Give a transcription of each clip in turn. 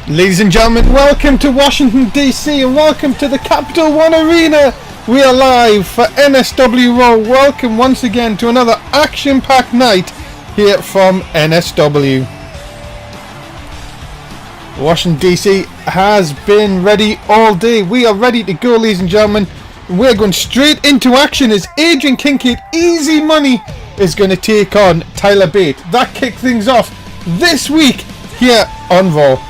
Ladies and gentlemen, welcome to Washington DC and welcome to the Capital One Arena. We are live for NSW Raw. Welcome once again to another action-packed night here from NSW. Washington DC has been ready all day. We are ready to go, ladies and gentlemen. We're going straight into action as Adrian Kincaid, Easy Money, is going to take on Tyler Bate. That kicked things off this week here on Raw.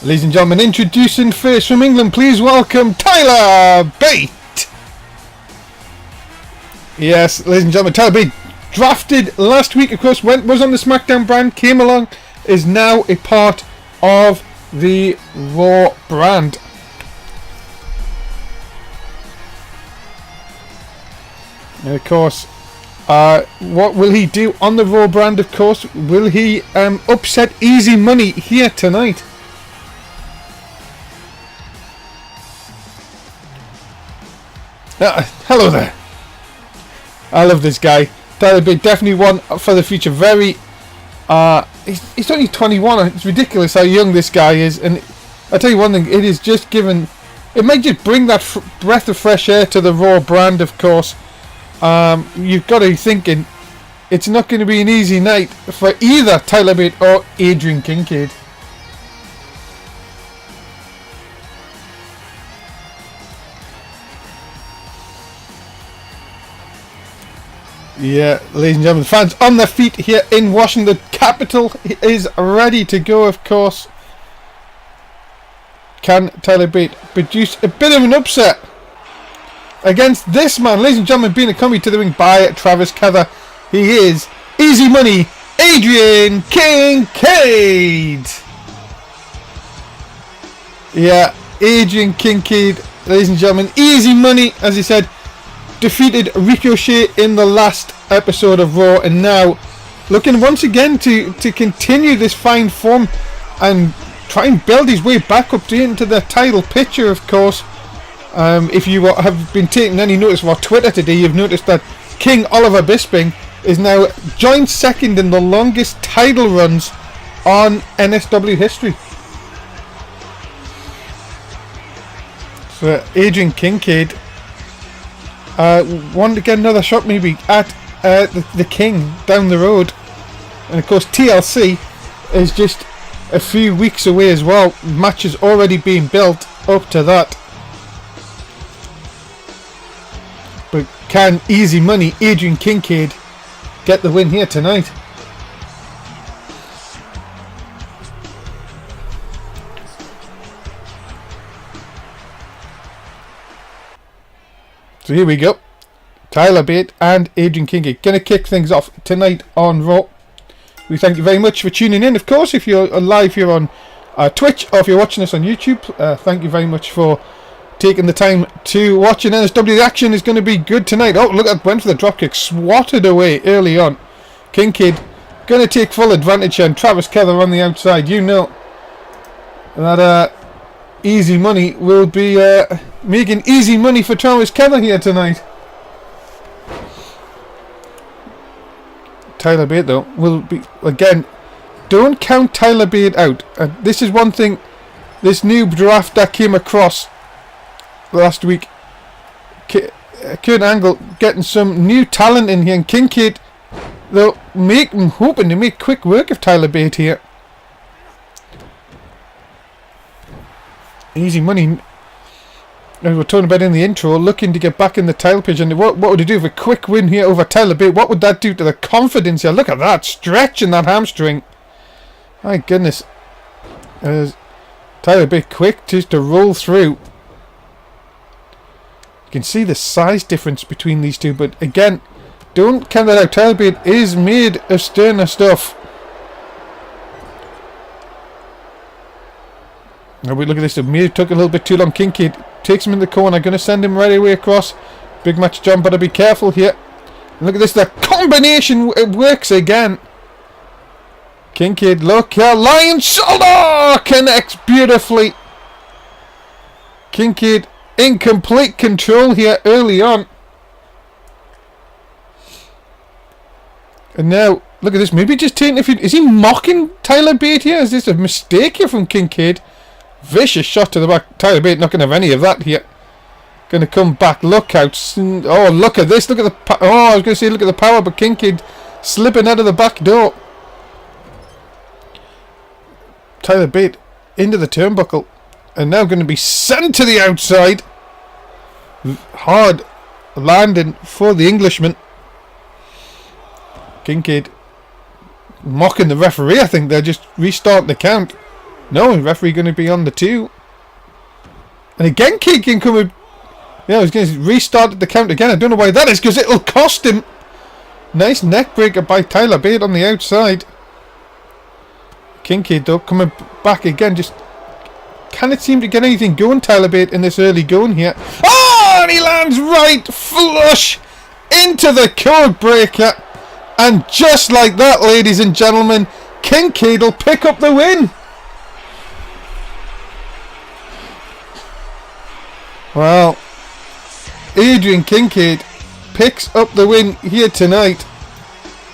Ladies and gentlemen, introducing first from England, please welcome Tyler Bate. Yes, ladies and gentlemen, Tyler Bate, drafted last week, of course, was on the SmackDown brand, came along, is now a part of the Raw brand. And of course, what will he do on the Raw brand, of course? Will he upset Easy Money here tonight? Hello there. I love this guy. Tyler Bate, definitely one for the future. Very, he's only 21. It's ridiculous how young this guy is. And I tell you one thing, it is just given. It might just bring that breath of fresh air to the Raw brand. Of course, you've got to be thinking it's not going to be an easy night for either Tyler Bate or Adrian Kincaid. Yeah, ladies and gentlemen, fans on their feet here in Washington. The Capitol is ready to go, of course. Can Tyler Bate produce a bit of an upset against this man? Ladies and gentlemen, being accompanied to the ring by Travis Cather, he is Easy Money, Adrian Kincaid. Yeah, Adrian Kincaid, ladies and gentlemen, Easy Money, as he said, defeated Ricochet in the last episode of Raw, and now looking once again to continue this fine form and try and build his way back up into the title picture, of course. If you have been taking any notice of our Twitter today, you've noticed that King Oliver Bisping is now joint second in the longest title runs on NSW history. So Adrian Kincaid wanted to get another shot maybe at the King down the road, and of course TLC is just a few weeks away as well. Matches already being built up to that. But can Easy Money, Adrian Kincaid, get the win here tonight? So here we go. Tyler Bate and Adrian Kincaid going to kick things off tonight on Raw. We thank you very much for tuning in. Of course, if you're live here on Twitch or if you're watching us on YouTube, thank you very much for taking the time to watch an NSW. The action is going to be good tonight. Oh, look, went for the dropkick, swatted away early on. Kincaid going to take full advantage here, and Travis Cather on the outside. You know that Easy Money will be making easy money for Travis Cather here tonight. Tyler Bate, though, will be, again, don't count Tyler Bate out. This is one thing, this new draft that came across last week, Kurt Angle getting some new talent in here, and Kincaid, though, hoping to make quick work of Tyler Bate here. Easy Money, as we were talking about in the intro, looking to get back in the title picture. And what would he do for a quick win here over Tyler Bate? What would that do to the confidence here? Look at that, stretching that hamstring. My goodness. Tyler Bate quick just to roll through. You can see the size difference between these two, but again, don't count that out. Tyler Bate is made of sterner stuff. Now we look at this. It may have took a little bit too long. Kincaid takes him in the corner. Going to send him right away across. Big match John, but be careful here. And look at this. The combination, it works again. Kincaid, look here. Lion shoulder connects beautifully. Kincaid in complete control here early on. And now, look at this. Maybe just taking... Is he mocking Tyler Bate here? Is this a mistake here from Kincaid? Vicious shot to the back. Tyler Bate not going to have any of that here. Going to come back. Look out. Oh, look at this. Look at the... Oh, I was going to say look at the power, but Kincaid slipping out of the back door. Tyler Bate into the turnbuckle. And now going to be sent to the outside. Hard landing for the Englishman. Kincaid mocking the referee. I think they're just restarting the count. No, the referee going to be on the 2. And again, Kincaid coming. Yeah, he's going to restart the count again. I don't know why that is, because it'll cost him. Nice neck breaker by Tyler Bate on the outside. Kincaid though coming back again. Just cannot seem to get anything going, Tyler Bate, in this early going here. Oh, and he lands right flush into the code breaker. And just like that, ladies and gentlemen, Kincaid will pick up the win. Well, Adrian Kincaid picks up the win here tonight.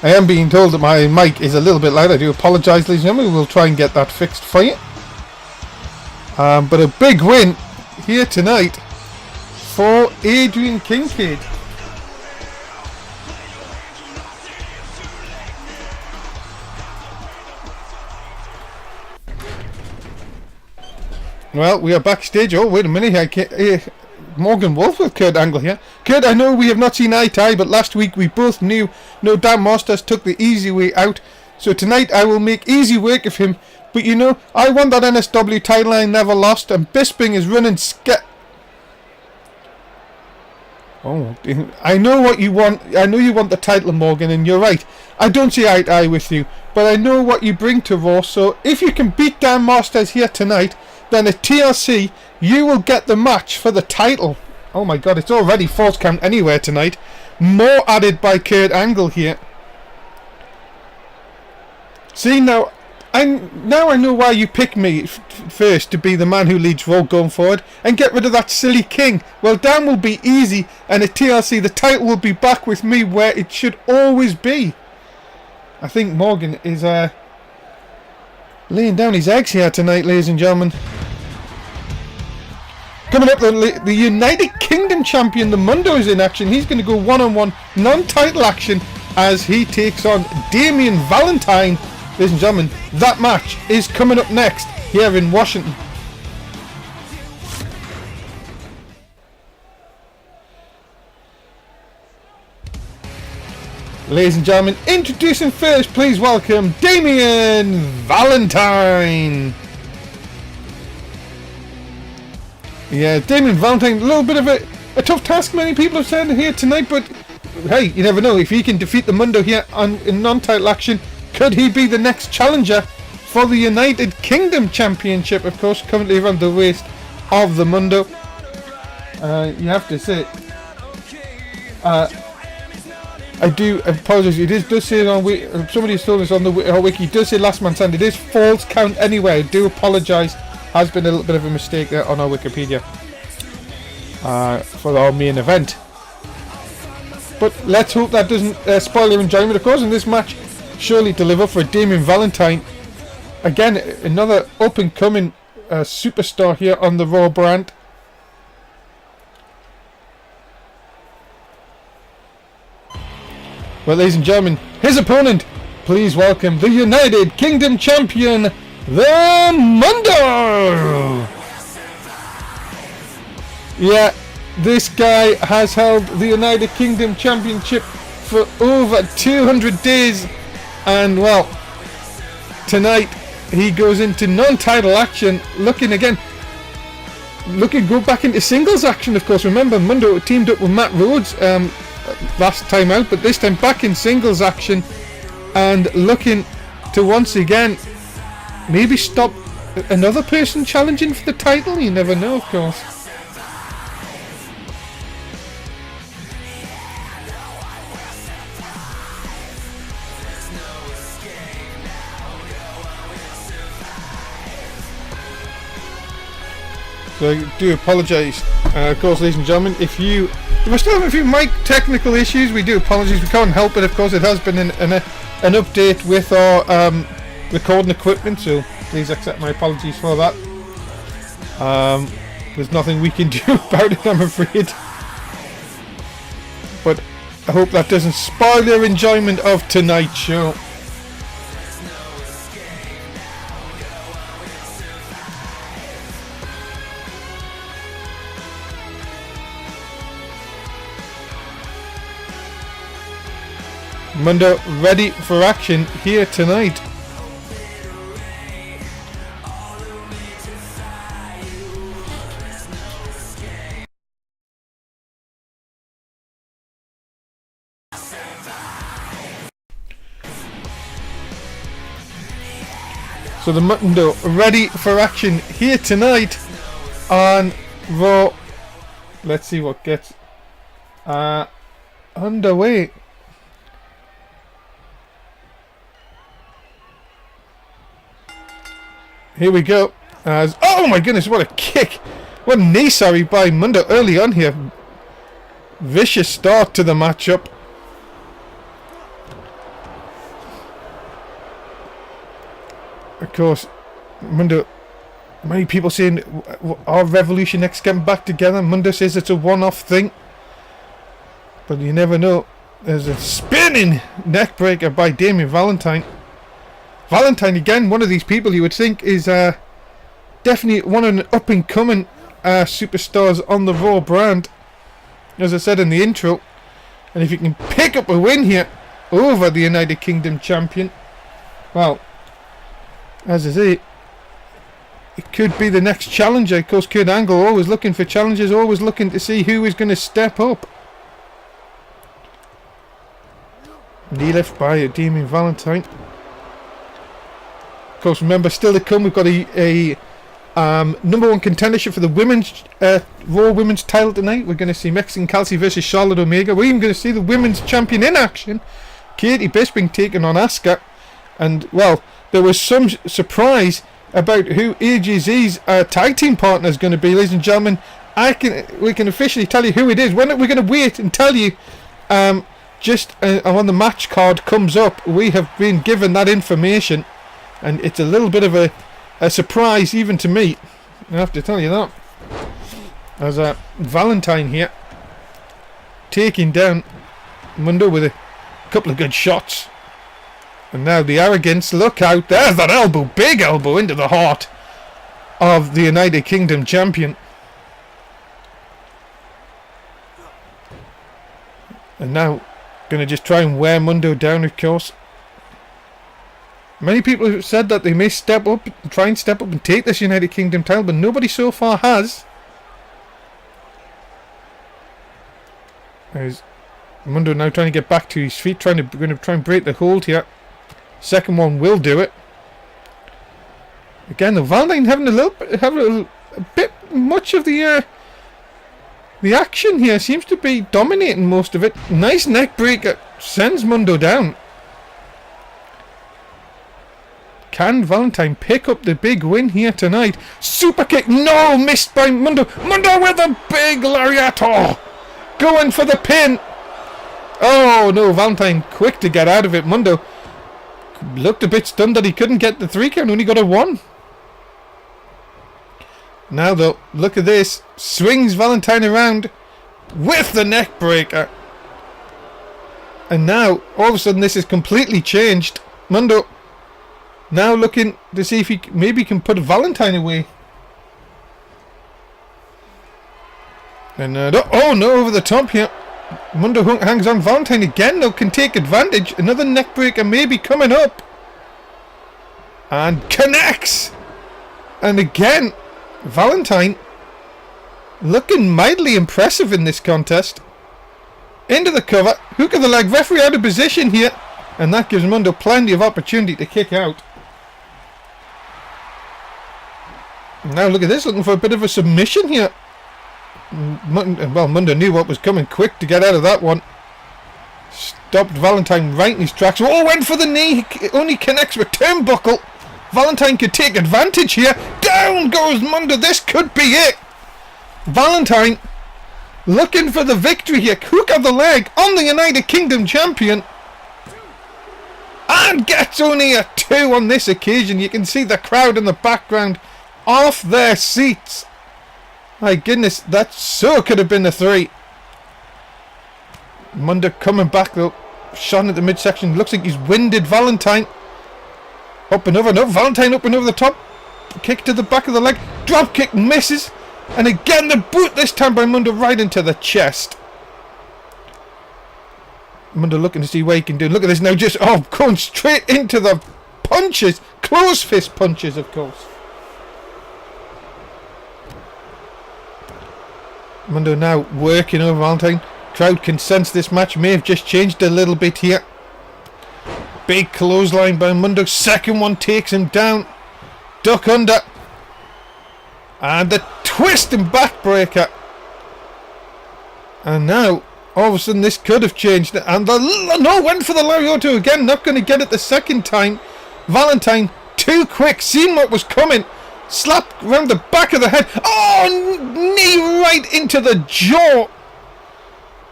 I am being told that my mic is a little bit loud. I do apologise, ladies and gentlemen. We'll try and get that fixed for you. But a big win here tonight for Adrian Kincaid. Well, we are backstage. Oh, wait a minute. Morgan Wolf with Kurt Angle here. Kurt, I know we have not seen eye to eye, but last week we both knew no Dan Masters took the easy way out. So tonight I will make easy work of him. But you know, I want that NSW title line never lost, and Bisping is running Oh, I know what you want. I know you want the title, Morgan, and you're right. I don't see eye to eye with you, but I know what you bring to Raw. So if you can beat Dan Masters here tonight, then at TLC, you will get the match for the title. Oh my god, it's already false count anywhere tonight. More added by Kurt Angle here. See, now I know why you picked me first to be the man who leads Raw going forward and get rid of that silly King. Well, Dan will be easy, and at TLC, the title will be back with me where it should always be. I think Morgan is laying down his eggs here tonight, ladies and gentlemen. Coming up, the United Kingdom champion, the Mundo, is in action. He's going to go one-on-one non-title action as he takes on Damian Valentine. Ladies and gentlemen, that match is coming up next here in Washington. Ladies and gentlemen, introducing first, please welcome Damian Valentine. Yeah, Damian Valentine, a little bit of a tough task, many people have said here tonight, but hey, you never know. If he can defeat the Mundo here in non-title action, could he be the next challenger for the United Kingdom Championship, of course, currently around the waist of the Mundo. You have to say, I do apologise. It does say on somebody's told us on the wiki. It does say last man standing. It is false count anyway. I do apologise. Has been a little bit of a mistake there on our Wikipedia for our main event. But let's hope that doesn't spoil your enjoyment, of course. In this match, surely deliver for Damian Valentine. Again, another up-and-coming superstar here on the Raw brand. Well, ladies and gentlemen, his opponent, please welcome the United Kingdom champion, the Mundo! Yeah, this guy has held the United Kingdom Championship for over 200 days, and well, tonight he goes into non-title action, looking go back into singles action, of course. Remember, Mundo teamed up with Matt Rhodes last time out, but this time back in singles action and looking to once again maybe stop another person challenging for the title. You never know, of course. So I do apologise Of course, ladies and gentlemen, if we're still having a few mic technical issues, we do apologise, we can't help it. Of course, it has been an update with our recording equipment, so please accept my apologies for that. There's nothing we can do about it, I'm afraid. But I hope that doesn't spoil your enjoyment of tonight's show. Mundo ready for action here tonight. So the Mundo ready for action here tonight on Raw. Let's see what gets underway. Here we go. As oh my goodness, what a kick! What a knee, sorry, by Mundo early on here. Vicious start to the matchup. Of course, Mundo. Many people saying, "Are Revolution X getting back together?" Mundo says it's a one-off thing, but you never know. There's a spinning neckbreaker by Damien Valentine. Valentine again, one of these people you would think is definitely one of the up-and-coming superstars on the Raw brand, as I said in the intro. And if you can pick up a win here over the United Kingdom champion, well, as I say, it could be the next challenger. Of course, Kurt Angle always looking for challenges, always looking to see who is going to step up. Knee lift by Damien Valentine. Of course, remember, still to come, we've got a number one contendership for the women's Raw Women's title tonight. We're going to see Mexican Kelsey versus Charlotte Omega. We're even going to see the women's champion in action, Katie Bisping, taking on Asuka. And, well, there was some surprise about who AJZ's tag team partner is going to be, ladies and gentlemen. We can officially tell you who it is. We're going to wait and tell you just when the match card comes up. We have been given that information. And it's a little bit of a surprise even to me. I have to tell you that. As Valentine here taking down Mundo with a couple of good shots. And now the arrogance. Look out. There's that elbow. Big elbow into the heart of the United Kingdom champion. And now going to just try and wear Mundo down, of course. Many people have said that they may step up, try and step up and take this United Kingdom title, but nobody so far has. There's Mundo now trying to get back to his feet, going to try and break the hold here. Second one will do it. Again, the Valentine having a bit much of the action here. Seems to be dominating most of it. Nice neck breaker, sends Mundo down. Can Valentine pick up the big win here tonight? Super kick. No, missed by Mundo. Mundo with a big lariat. Oh, going for the pin. Oh, no. Valentine quick to get out of it. Mundo looked a bit stunned that he couldn't get the 3 count. Only got a 1. Now, though, look at this. Swings Valentine around with the neck breaker. And now, all of a sudden, this is completely changed. Mundo now looking to see if he maybe can put Valentine away. And oh no, over the top here. Mundo hangs on. Valentine again though can take advantage. Another neck breaker maybe coming up. And connects. And again, Valentine looking mildly impressive in this contest. Into the cover. Hook of the leg. Referee out of position here. And that gives Mundo plenty of opportunity to kick out. Now look at this, looking for a bit of a submission here. Well, Mundo knew what was coming, quick to get out of that one. Stopped Valentine right in his tracks. Oh, went for the knee, he only connects with turnbuckle. Valentine could take advantage here. Down goes Mundo, this could be it. Valentine looking for the victory here. Hook of the leg on the United Kingdom champion. And gets only a 2 on this occasion. You can see the crowd in the background off their seats. My goodness, that so could have been the 3. Munder coming back though. Shot at the midsection. Looks like he's winded Valentine. Up and over. No, Valentine up and over the top. Kick to the back of the leg. Drop kick misses. And again the boot this time by Munder right into the chest. Munder looking to see what he can do. Look at this now. Just going straight into the punches. Close fist punches, of course. Munder now working over Valentine. Crowd can sense this match may have just changed a little bit here. Big clothesline by Munder. Second one takes him down. Duck under. And the twist and backbreaker. And now, all of a sudden, this could have changed. And went for the Lariato again. Not going to get it the second time. Valentine, too quick. Seen what was coming. Slap round the back of the head. Oh, knee right into the jaw.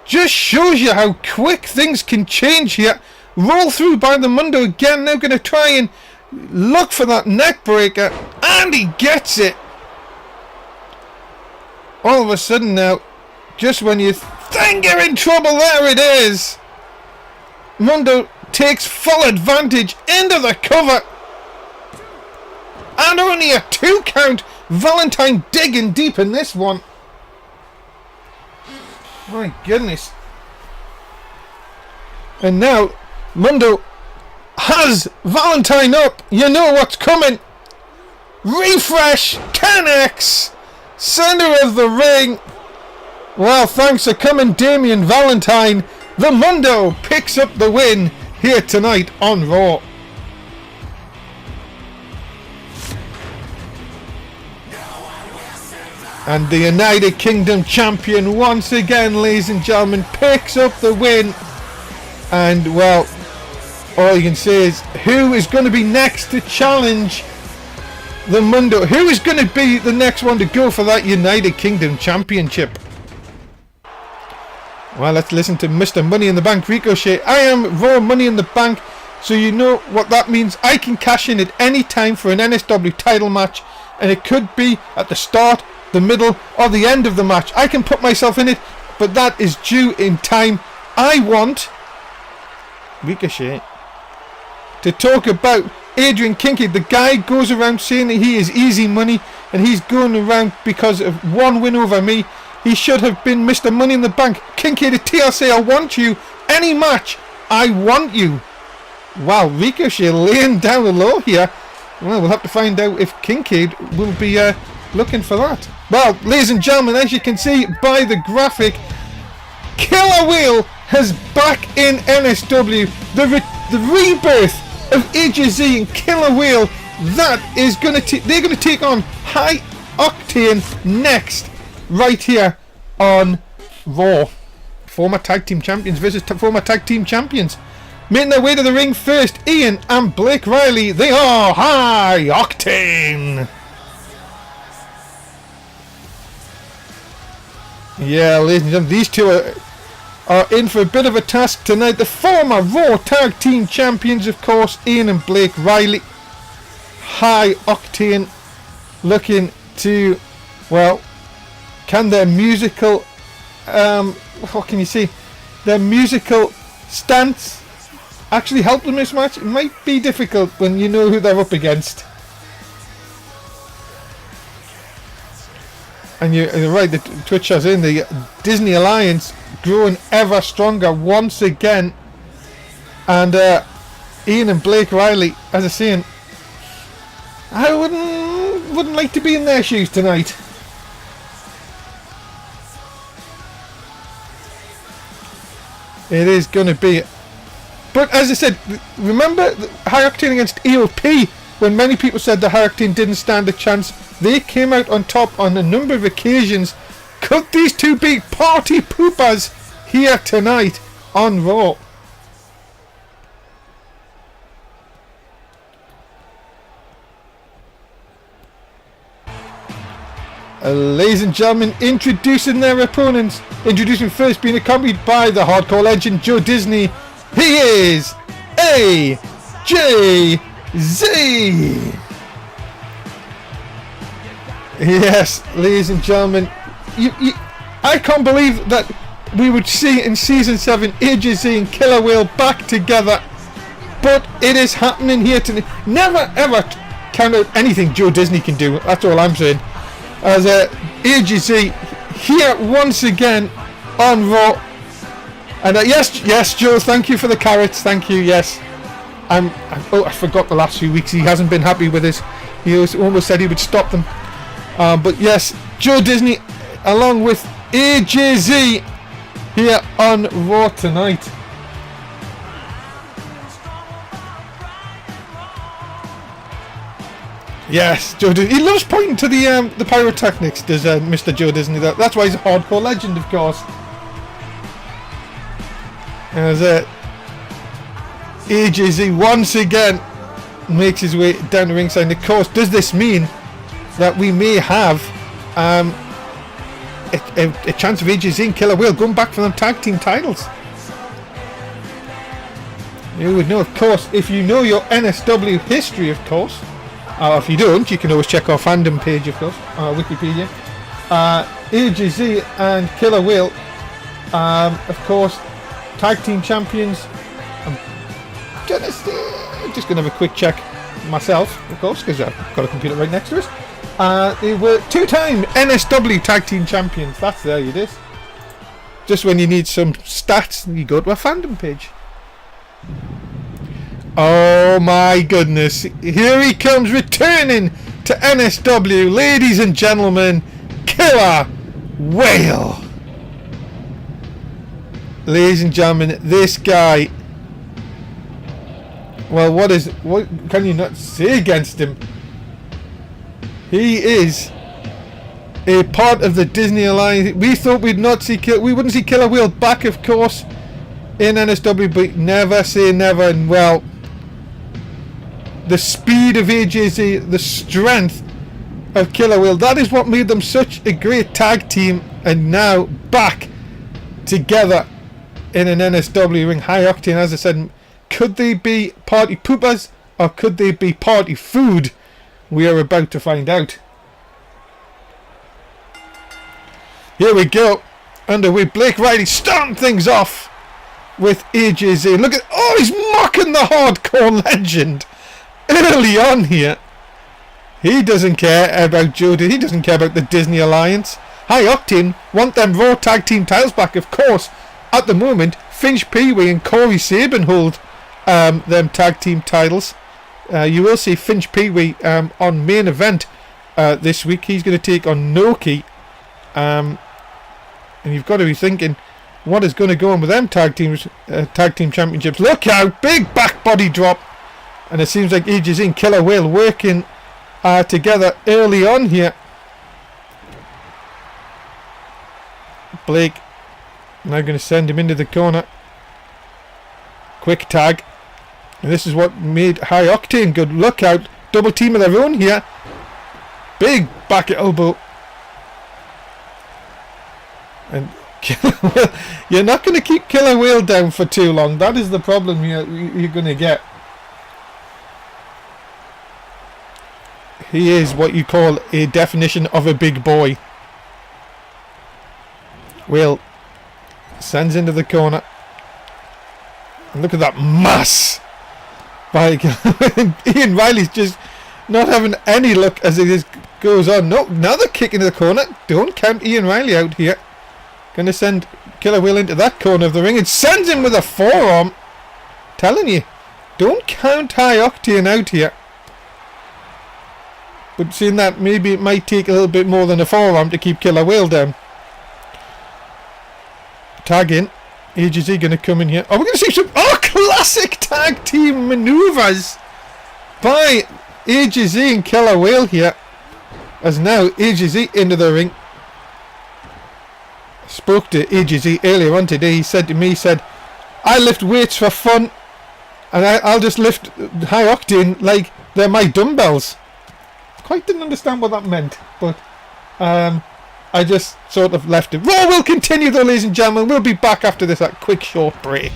Just shows you how quick things can change here. Roll through by the Mundo again. Now going to try and look for that neck breaker. And he gets it. All of a sudden now, just when you think you're in trouble, there it is. Mundo takes full advantage into the cover. And only a 2 count. Valentine digging deep in this one. My goodness. And now Mundo has Valentine up. You know what's coming. Refresh 10x. Center of the ring. Well, thanks for coming, Damien Valentine. The Mundo picks up the win here tonight on Raw. And the United Kingdom champion once again, ladies and gentlemen, picks up the win. And well, all you can say is, who is going to be next to challenge the Mundo? Who is going to be the next one to go for that United Kingdom championship? Well, let's listen to Mr. Money in the Bank Ricochet. I am Raw Money in the Bank, so you know what that means. I can cash in at any time for an NSW title match, and it could be at the start, the middle, or the end of the match. I can put myself in it, but that is due in time. I want Ricochet to talk about Adrian Kincaid. The guy goes around saying that he is easy money, and he's going around because of one win over me. He should have been Mr. Money in the Bank. Kincaid at TLC, I want you. Any match, I want you. Wow, Ricochet laying down the law here. Well, we'll have to find out if Kincaid will be looking for that. Well, ladies and gentlemen, as you can see by the graphic, Killer Whale has back in NSW. The rebirth of AJZ and Killer Whale. That is going to they're going to take on High Octane next, right here on Raw. Former tag team champions versus former tag team champions. Making their way to the ring first, Ian and Blake Riley. They are High Octane. Yeah, ladies and gentlemen, these two are in for a bit of a task tonight. The former Raw Tag Team Champions, of course, Ian and Blake Riley. High Octane looking to, well, can their musical, what can you say, their musical stance actually help them in this match? It might be difficult when you know who they're up against. And you're right, the Twitch has in the Disney Alliance growing ever stronger once again. And Ian and Blake Riley, as I was saying, I wouldn't like to be in their shoes tonight. It is going to be. But as I said, remember High Octane against EOP, when many people said the High Octane didn't stand a chance. They came out on top on a number of occasions. Could these two be party poopers here tonight on Raw? Ladies and gentlemen, introducing their opponents. Introducing first, being accompanied by the hardcore legend Joe Disney. He is AJZ. Yes, ladies and gentlemen, I can't believe that we would see in Season 7 AJZ and Killer Whale back together. But it is happening here tonight. Never ever count out anything Joe Disney can do. That's all I'm saying. As AJZ here once again on Raw. And yes, Joe, thank you for the carrots. Thank you, yes. Oh, I forgot the last few weeks. He hasn't been happy with this. He almost said he would stop them. But yes, Joe Disney along with AJZ here on Raw tonight. Yes, Joe Disney. He loves pointing to the pyrotechnics, does Mr. Joe Disney. That's why he's a hardcore legend, of course. As AJZ once again makes his way down the ringside. And of course, does this mean that we may have a chance of AJZ and Killer Whale going back for them tag team titles? You would know, of course, if you know your NSW history, of course. If you don't, you can always check our fandom page, of course, Wikipedia. AJZ and Killer Whale, of course, tag team champions. I'm just going to have a quick check myself, of course, because I've got a computer right next to us. They were two-time NSW tag team champions. There it is. Just when you need some stats, you go to our fandom page. Oh my goodness, here he comes returning to NSW, ladies and gentlemen, Killer Whale. Ladies and gentlemen, this guy, well, what can you not say against him? He is a part of the Disney Alliance. We thought we wouldn't see Killer Whale back, of course, in NSW, but never say never. And well, the speed of AJZ, the strength of Killer Whale, that is what made them such a great tag team. And now back together in an NSW ring. High Octane, as I said, could they be party poopers or could they be party food? We are about to find out. Here we go. Underway, Blake Riley starting things off with AJZ. Look at, he's mocking the hardcore legend early on here. He doesn't care about Jody. He doesn't care about the Disney Alliance. High Octane want them Raw tag team titles back, of course. At the moment, Finch Pee-wee and Corey Sabin hold them tag team titles. You will see Finch Pee-wee on main event this week. He's going to take on Noki. And you've got to be thinking, what is going to go on with them tag team championships? Look out! Big back body drop. And it seems like AJZ and Killer Whale working together early on here. Blake now going to send him into the corner. Quick tag. And this is what made High Octane good. Look out. Double team of their own here. Big back elbow. And Killer Whale. You're not going to keep Killer Whale down for too long. That is the problem you're going to get. He is what you call a definition of a big boy. Whale sends into the corner. And look at that mass. By Ian Riley's just not having any luck as it goes on. No, another kick into the corner. Don't count Ian Riley out here. Going to send Killer Whale into that corner of the ring and sends him with a forearm. Telling you, don't count High Octane out here. But seeing that, maybe it might take a little bit more than a forearm to keep Killer Whale down. Tag in. AJZ going to come in here. Oh, we're going to see some classic tag team maneuvers by AJZ and Killer Whale here. As now AJZ into the ring. Spoke to AJZ earlier on today. He said to me, I lift weights for fun and I'll just lift High Octane like they're my dumbbells. Quite didn't understand what that meant, but I just sort of left it. Raw will continue though, ladies and gentlemen. We'll be back after this quick short break.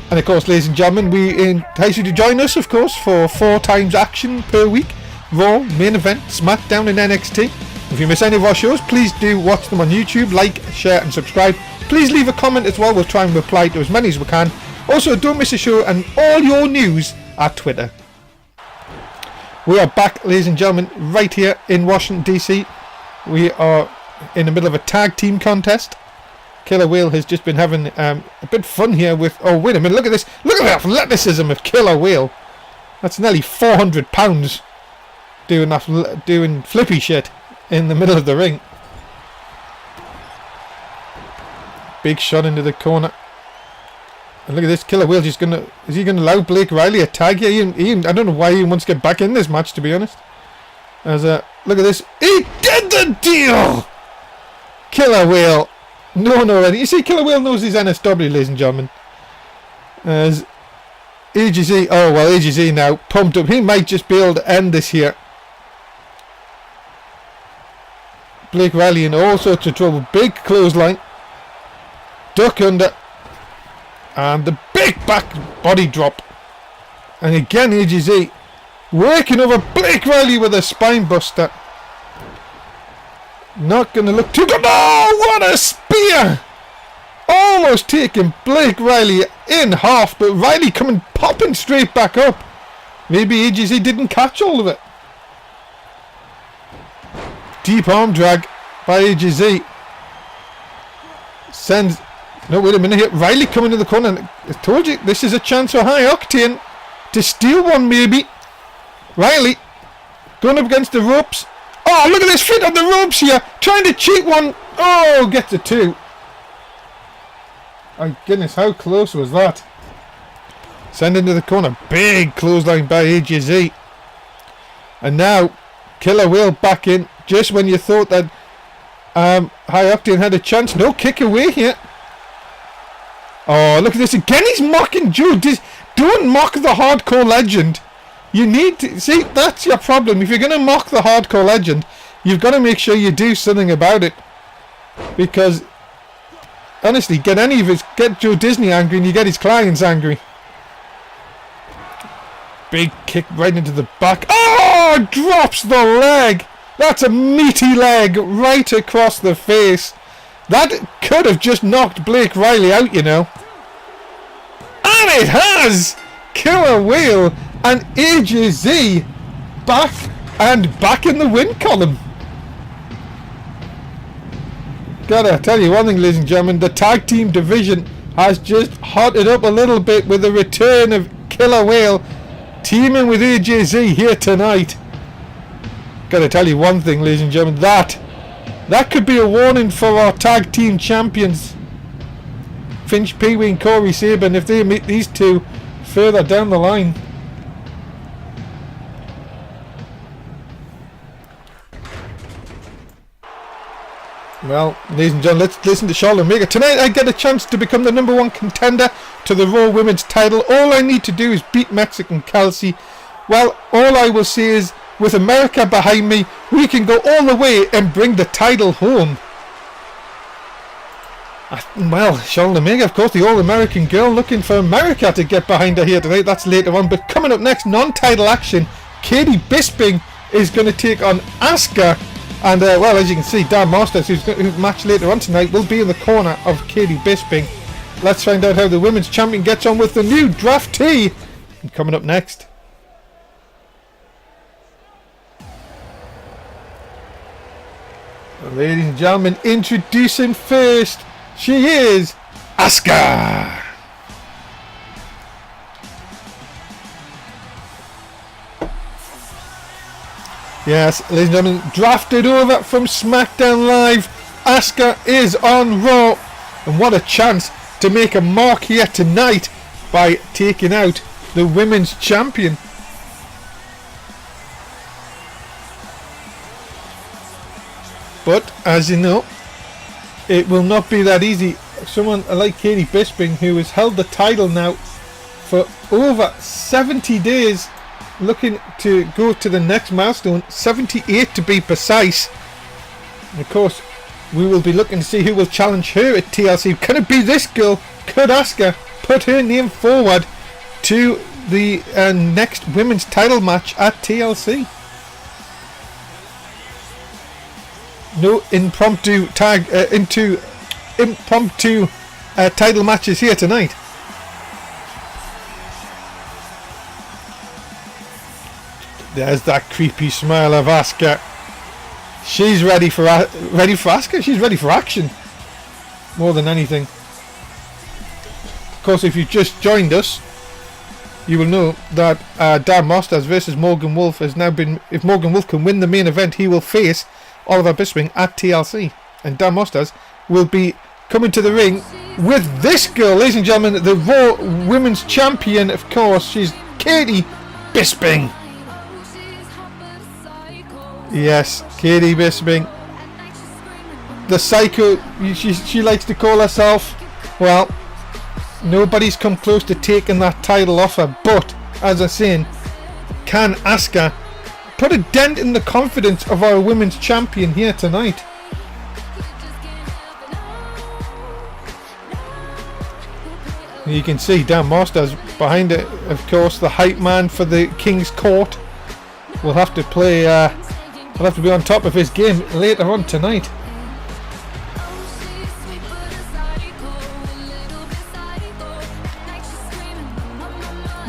And of course, ladies and gentlemen, we entice you to join us, of course, for 4 times action per week. Raw, main event, SmackDown and NXT. If you miss any of our shows, please do watch them on YouTube. Like, share and subscribe. Please leave a comment as well. We'll try and reply to as many as we can. Also, don't miss a show and all your news at Twitter. We are back, ladies and gentlemen, right here in Washington, DC. We are in the middle of a tag team contest. Killer Whale has just been having a bit of fun here with... Oh, wait a minute, look at this. Look at the athleticism of Killer Whale. That's nearly 400 pounds doing flippy shit in the middle of the ring. Big shot into the corner. And look at this, Killer Whale just gonna... Is he gonna allow Blake Riley a tag here? I don't know why he wants to get back in this match, to be honest. As look at this. He did the deal! Killer Whale. No, you see, Killer Whale knows his NSW, ladies and gentlemen. As AGZ... Oh, well, AGZ now pumped up. He might just be able to end this here. Blake Riley in all sorts of trouble. Big clothesline. Duck under. And the big back body drop. And again AGZ working over Blake Riley with a spine buster. Not going to look too good. Oh, what a spear! Almost taking Blake Riley in half, but Riley coming popping straight back up. Maybe AGZ didn't catch all of it. Deep arm drag by AGZ. Sends... No, wait a minute here. Riley coming to the corner. I told you, this is a chance for High Octane to steal one, maybe. Riley going up against the ropes. Oh, look at this fit on the ropes here. Trying to cheat one. Oh, gets a 2. Oh, goodness, how close was that? Send into the corner. Big clothesline by AGZ. And now, Killer Whale back in. Just when you thought that High Octane had a chance. No kick away here. Oh, look at this again. He's mocking Joe. Don't mock the hardcore legend. You need to... See, that's your problem. If you're going to mock the hardcore legend, you've got to make sure you do something about it. Because, honestly, get Joe Disney angry and you get his clients angry. Big kick right into the back. Oh, drops the leg. That's a meaty leg right across the face. That could have just knocked Blake Riley out, you know. And it has! Killer Whale and AGZ back in the win column. Gotta tell you one thing, ladies and gentlemen. The tag team division has just hotted up a little bit with the return of Killer Whale teaming with AGZ here tonight. Gotta tell you one thing, ladies and gentlemen. That could be a warning for our tag team champions, Finch, Pee-wee and Corey Sabin, if they meet these two further down the line. Well, ladies and gentlemen, let's listen to Charlotte Omega. Tonight I get a chance to become the #1 contender to the Raw Women's title. All I need to do is beat Mexican Kelsey. Well, all I will say is, with America behind me, we can go all the way and bring the title home. Well, Charlotte Omega, of course, the all-American girl, looking for America to get behind her here tonight. That's later on. But coming up next, non-title action, Katie Bisping is going to take on Asuka. And, well, as you can see, Dan Masters, who's match later on tonight, will be in the corner of Katie Bisping. Let's find out how the women's champion gets on with the new draftee. And coming up next. Ladies and gentlemen, introducing first, she is Asuka. Yes, ladies and gentlemen, drafted over from SmackDown Live, Asuka is on Raw. And what a chance to make a mark here tonight by taking out the women's champion. But, as you know, it will not be that easy. Someone like Katie Bisping, who has held the title now for over 70 days, looking to go to the next milestone, 78 to be precise, And of course, we will be looking to see who will challenge her at TLC. Can it be this girl? Could Asuka put her name forward to the next women's title match at TLC? No impromptu title matches here tonight. There's that creepy smile of Asuka. She's ready for Asuka. She's ready for action more than anything. Of course, if you've just joined us, you will know that Dan Masters versus Morgan Wolf has now been. If Morgan Wolf can win the main event, he will face Oliver Bisping at TLC, and Dan Masters will be coming to the ring with this girl, ladies and gentlemen, the Raw Women's Champion. Of course, she's Katie Bisping. Yes, Katie Bisping, the Psycho. She likes to call herself. Well, nobody's come close to taking that title off her. But as I'm saying, can Asuka put a dent in the confidence of our women's champion here tonight? You can see Dan Masters behind it. Of course, the hype man for the King's Court will have to play. Will have to be on top of his game later on tonight.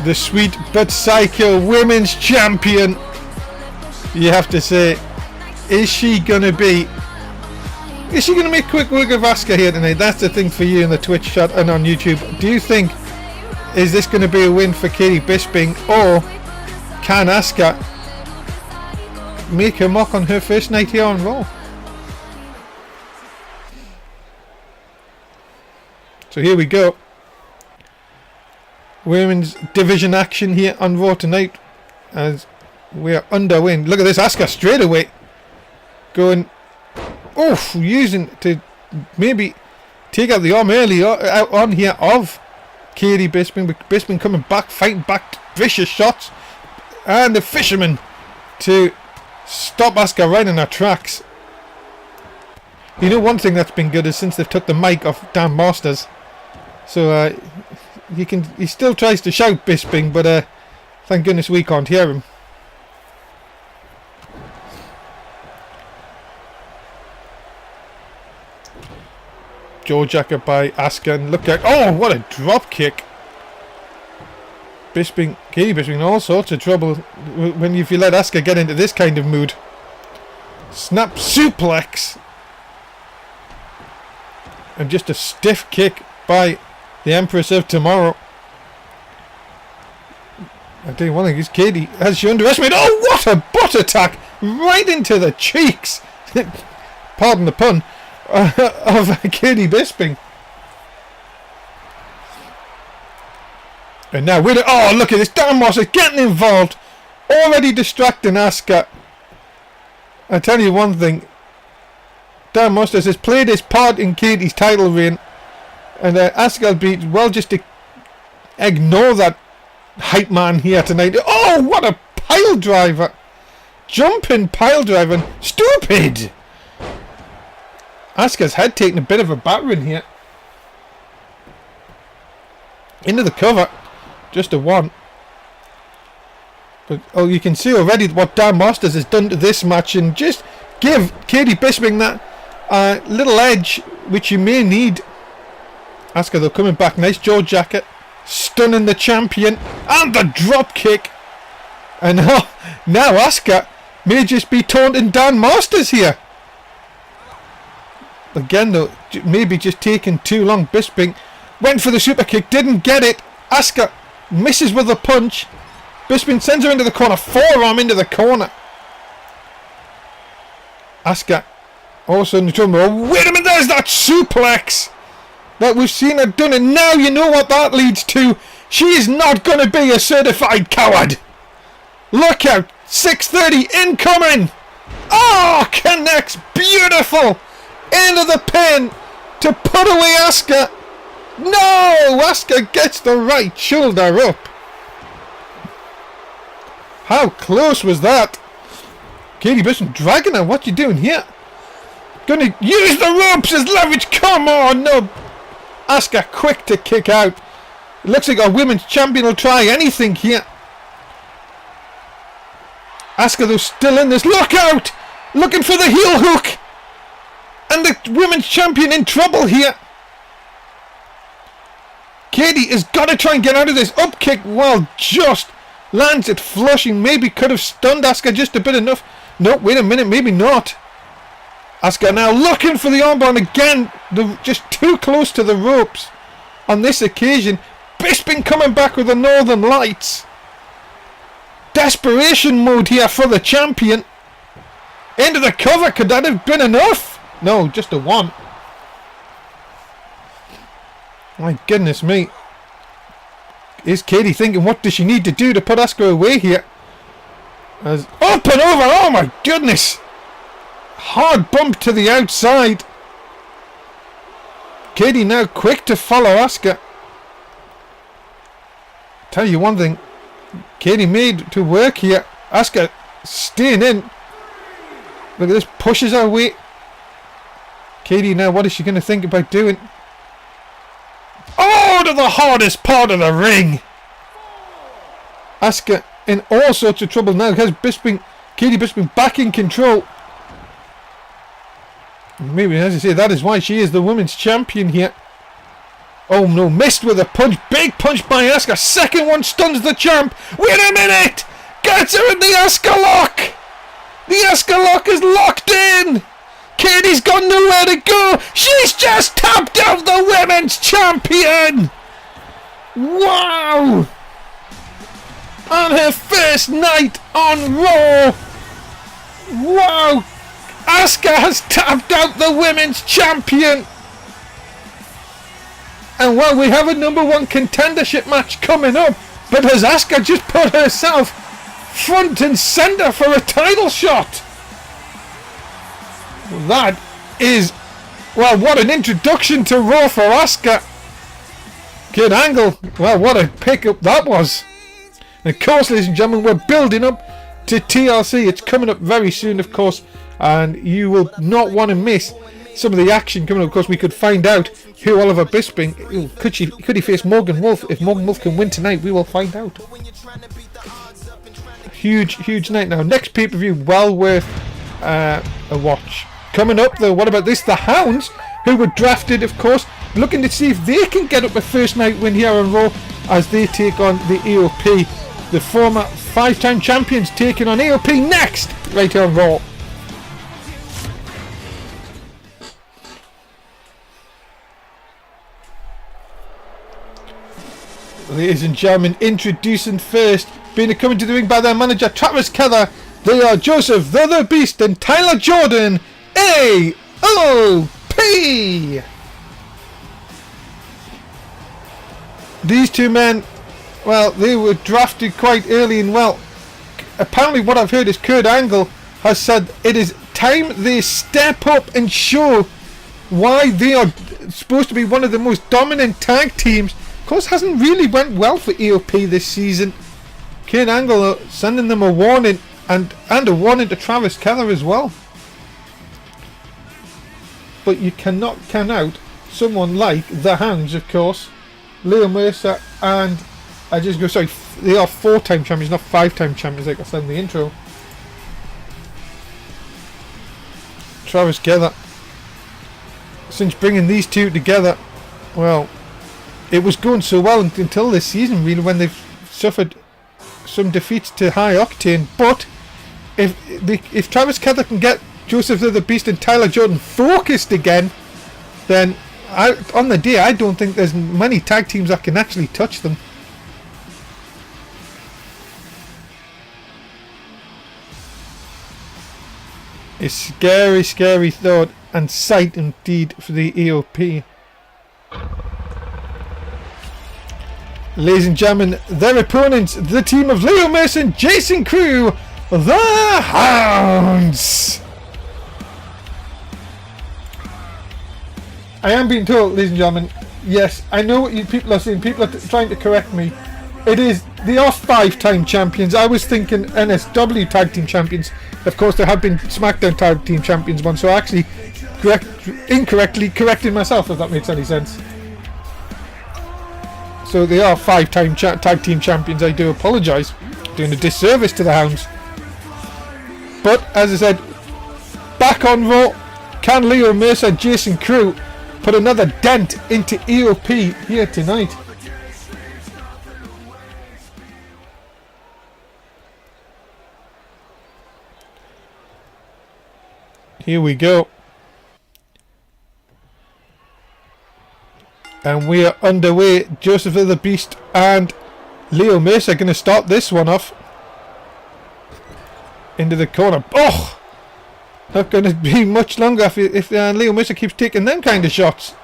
The sweet but psycho women's champion. You have to say, is she gonna make quick work of Asuka here tonight? That's the thing for you in the Twitch chat and on YouTube. Do you think, is this gonna be a win for Katie Bisping, or can Asuka make her mark on her first night here on Raw? So here we go. Women's division action here on Raw tonight as we are underway. Look at this, Asuka straight away going, using to maybe take out the arm early out on here of Katie Bisping. But Bisping coming back, fighting back, vicious shots, and the fisherman to stop Asuka right in her tracks. You know, one thing that's been good is since they've took the mic off Dan Masters, so he still tries to shout Bisping, but thank goodness we can't hear him. Jaw jacker by Asuka, and look at, what a drop kick. Katie Bisping in all sorts of trouble if you let Asuka get into this kind of mood. Snap suplex. And just a stiff kick by the Empress of Tomorrow. I tell you one thing, is Katie, has she underestimated? Oh, what a butt attack! Right into the cheeks! Pardon the pun. Of Katie Bisping. And now look at this, Dan Masters getting involved, already distracting Asuka. I tell you one thing, Dan Masters has played his part in Katie's title reign, and Asuka will be well just to ignore that hype man here tonight. Oh, what a pile driver, jumping pile driver, stupid. Asuka's head taking a bit of a battering here. Into the cover. Just a one. But you can see already what Dan Masters has done to this match, and just give Katie Bisping that little edge which you may need. Asuka though coming back, nice jaw jacket, stunning the champion, and the drop kick. And now Asuka may just be taunting Dan Masters here. Again though, maybe just taking too long. Bisping went for the super kick, didn't get it. Asuka misses with a punch. Bisping sends her into the corner, forearm into the corner. Asuka also in the trouble. Oh, wait a minute, there's that suplex that we've seen her done, and now you know what that leads to. She is not going to be a certified coward. Look out, 6:30 incoming. Oh, connects, beautiful, into the pin to put away Asuka. No, Asuka gets the right shoulder up. How close was that? Katie Bisping dragging her. What you doing here? Gonna use the ropes as leverage. Come on, no. Asuka quick to kick out. It looks like our women's champion will try anything here. Asuka though still in this. Look out! Looking for the heel hook. And the women's champion in trouble here. Katie has got to try and get out of this. Up kick, well, just lands it flushing. Maybe could have stunned Asuka just a bit enough. No, wait a minute, maybe not. Asuka now looking for the armbar again. Just too close to the ropes on this occasion. Bisping coming back with the Northern Lights. Desperation mode here for the champion. Into the cover. Could that have been enough? No, just a one. My goodness me. Is Katie thinking what does she need to do to put Asuka away here? As up and over. Oh my goodness. Hard bump to the outside. Katie now quick to follow Asuka. Tell you one thing. Katie made to work here. Asuka staying in. Look at this. Pushes her away. Katie now, what is she going to think about doing? Oh, to the hardest part of the ring. Asuka in all sorts of trouble now. Has Katie Bisping back in control. Maybe, as I say, that is why she is the women's champion here. Oh no, missed with a punch. Big punch by Asuka. Second one stuns the champ. Wait a minute. Gets her in the Asuka lock. The Asuka lock is locked in. Katie's got nowhere to go. She's just tapped out the women's champion. Wow. On her first night on Raw. Wow. Asuka has tapped out the women's champion. And well, we have a #1 contendership match coming up. But has Asuka just put herself front and centre for a title shot? That is, well, what an introduction to Raw for Asuka. Good angle. Well, what a pickup that was. And of course, ladies and gentlemen, we're building up to TLC. It's coming up very soon, of course. And you will not want to miss some of the action coming up. Of course, we could find out who Oliver Bisping, could he face Morgan Wolf? If Morgan Wolf can win tonight, we will find out. Huge night now. Next pay-per-view, well worth a watch. Coming up though, what about this? The Hounds, who were drafted, of course, looking to see if they can get up a first night win here on Raw as they take on the AOP. The former 5-time champions taking on AOP next, right here on Raw. Ladies and gentlemen, introducing first, being coming to the ring by their manager Travis Keller. They are Joseph the Beast and Tyler Jordan, AOP. These two men, well, they were drafted quite early, and well, apparently what I've heard is Kurt Angle has said it is time they step up and show why they are supposed to be one of the most dominant tag teams. Of course, hasn't really went well for AOP this season. Kurt Angle sending them a warning, and a warning to Travis Keller as well. But you cannot count out someone like the Hounds, of course. Leo Mercer and they are 4-time champions, not 5-time champions like I said in the intro. Travis Keller, since bringing these two together, well, it was going so well until this season, really, when they've suffered some defeats to High Octane. But if Travis Keller can get Joseph the Beast and Tyler Jordan focused again, then on the day I don't think there's many tag teams that can actually touch them. A scary thought and sight indeed for the AOP. Ladies and gentlemen, their opponents, the team of Leo Mercer and Jason Crew, the Hounds. I am being told, ladies and gentlemen, yes, I know what you people are saying. People are trying to correct me. They are 5-time champions. I was thinking NSW tag team champions. Of course, there have been SmackDown tag team champions once, so I actually incorrectly correcting myself, if that makes any sense. So they are 5-time tag team champions. I do apologise, doing a disservice to the Hounds. But as I said, back on Raw, can Leo Mercer, Jason Crew put another dent into EOP here tonight? Here we go. And we are underway. Joseph the Beast and Leo Mercer are going to start this one off. Into the corner. Oh! Not going to be much longer if Leo Mercer keeps taking them kind of shots.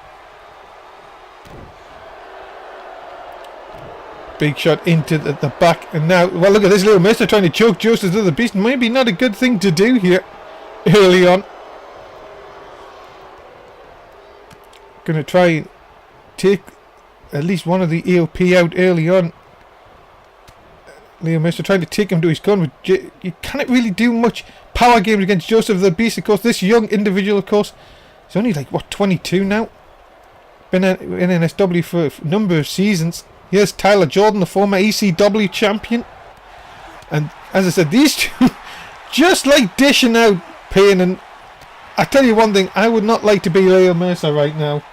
Big shot into the back. And now, well, look at this. Leo Mercer trying to choke Joseph the Beast. Maybe not a good thing to do here early on. Going to try and take at least one of the EOP out early on. Leo Mercer trying to take him to his corner. You can't really do much power games against Joseph the Beast. Of course, this young individual, of course, is only like, what, 22 now? Been in NSW for a number of seasons. Here's Tyler Jordan, the former ECW champion. And as I said, these two just like dishing out pain. And I tell you one thing, I would not like to be Leo Mercer right now.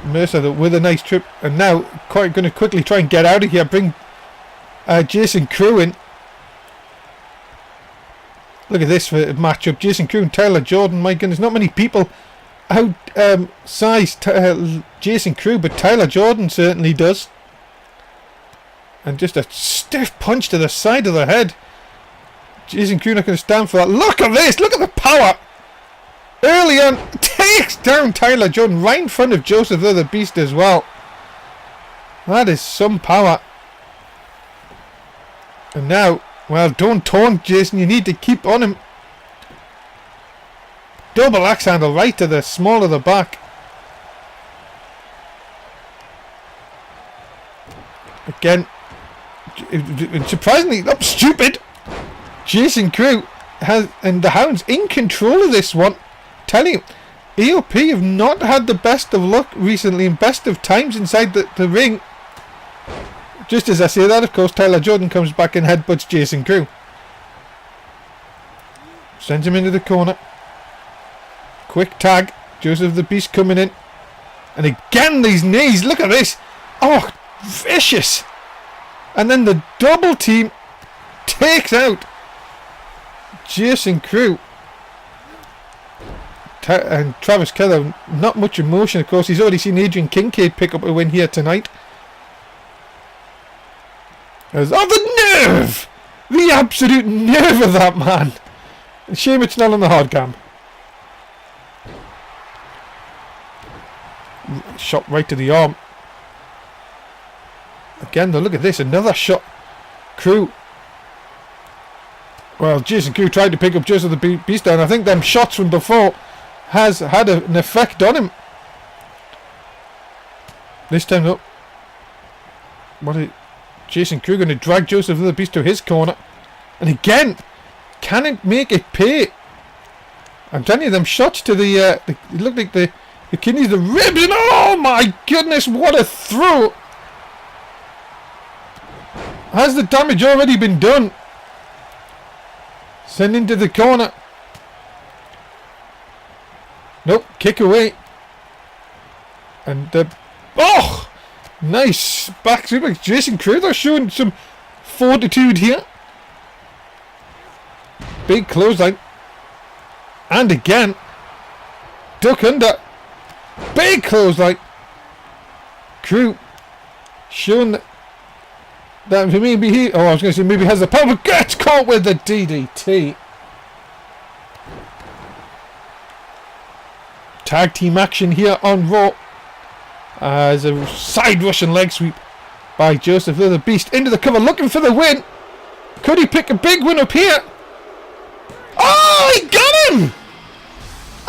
Mercer with a nice trip, and now quite going to quickly try and get out of here. Bring Jason Crew in. Look at this for matchup. Jason Crew and Tyler Jordan. My goodness, not many people size Jason Crew, but Tyler Jordan certainly does. And just a stiff punch to the side of the head. Jason Crew not going to stand for that. Look at this. Look at the power. Early on, takes down Tyler Jordan right in front of Joseph the Beast as well. That is some power. And now, well, don't taunt Jason. You need to keep on him. Double axe handle right to the small of the back. Again, surprisingly, not stupid. Jason Crew has, and the Hounds in control of this one. Telling you, EOP have not had the best of luck recently and best of times inside the ring. Just as I say that, of course, Tyler Jordan comes back and headbutts Jason Crew. Sends him into the corner. Quick tag. Joseph the Beast coming in. And again, these knees. Look at this. Oh, vicious. And then the double team takes out Jason Crew. And Travis Keller, not much emotion, of course. He's already seen Adrian Kincaid pick up a win here tonight. Oh, the nerve! The absolute nerve of that man! Shame it's not on the hard cam. Shot right to the arm. Again, though, look at this. Another shot. Crew. Well, Jason Crew tried to pick up Joseph the Beast down. I think them shots from before has had an effect on him. This time up. Jason Crew going to drag Joseph the Beast to his corner. And again, can it make it pay? I'm telling you, them shots to the it looked like the kidneys, the ribs, and oh my goodness, what a throw! Has the damage already been done? Send into the corner. Nope, kick away. And oh, nice back suplex. Jason Crew, they're showing some fortitude here. Big clothesline. And again, duck under. Big clothesline. Crew showing that maybe he. Oh, I was going to say maybe has the power, but gets caught with the DDT. Tag team action here on Raw. As a side Russian leg sweep by Joseph the Beast into the cover, looking for the win. Could he pick a big win up here? Oh, he got him!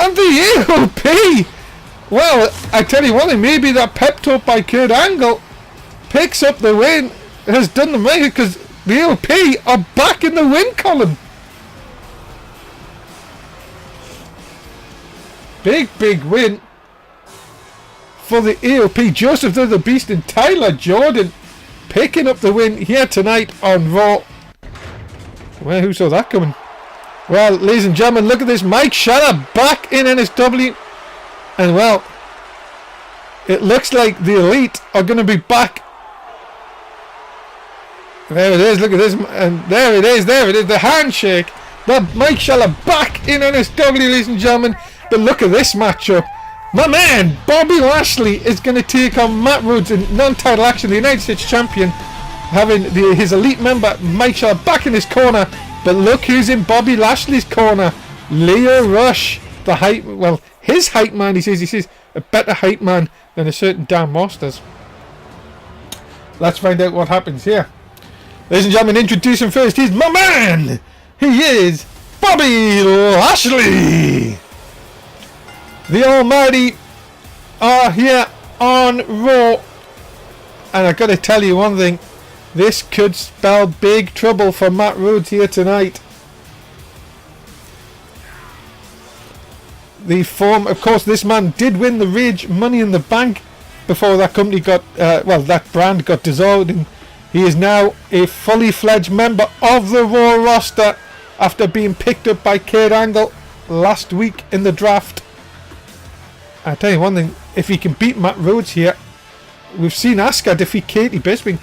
And the EOP! Well, I tell you what, maybe that pep talk by Kurt Angle picks up the win, has done the mega, because The EOP are back in the win column. Big win for the EOP. Joseph the Beast and Tyler Jordan picking up the win here tonight on Raw. Well, who saw that coming? Well, ladies and gentlemen, look at this. Mike Shanna back in NSW. And well, it looks like the Elite are going to be back. There it is, look at this. And there it is, the handshake. Mike Shanna back in NSW, ladies and gentlemen. But look at this matchup. My man, Bobby Lashley, is going to take on Matt Rhodes in non-title action, the United States Champion, having his Elite member, Mike Shanna, back in his corner. But look who's in Bobby Lashley's corner. Leo Rush, the hype, well, his hype man, he says a better hype man than a certain Dan Masters. Let's find out what happens here. Ladies and gentlemen, introduce him first. He's my man. He is Bobby Lashley. The Almighty are here on Raw. And I gotta tell you one thing. This could spell big trouble for Matt Rhodes here tonight. The form, of course, this man did win the Rage Money in the Bank before that company got, that brand got dissolved. And he is now a fully fledged member of the Raw roster after being picked up by Kurt Angle last week in the draft. I tell you one thing, if he can beat Matt Rhodes here, we've seen Asuka defeat Katie Bisping.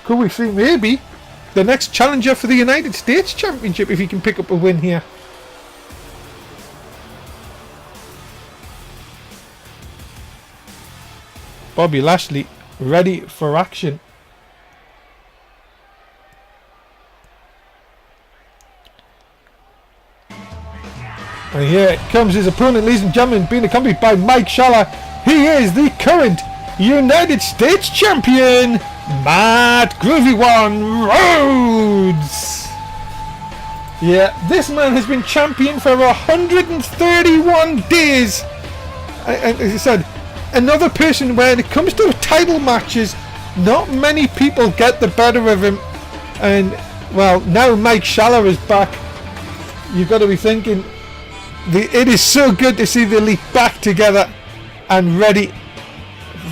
Could we see maybe the next challenger for the United States Championship if he can pick up a win here? Bobby Lashley ready for action. And here comes his opponent, ladies and gentlemen, being accompanied by Mike Shanna. He is the current United States Champion, Matt Groovy One Rhodes. Yeah, this man has been champion for 131 days. And as I said, another person where it comes to title matches, not many people get the better of him. And, well, now Mike Shanna is back. You've got to be thinking, it is so good to see the Elite back together and ready.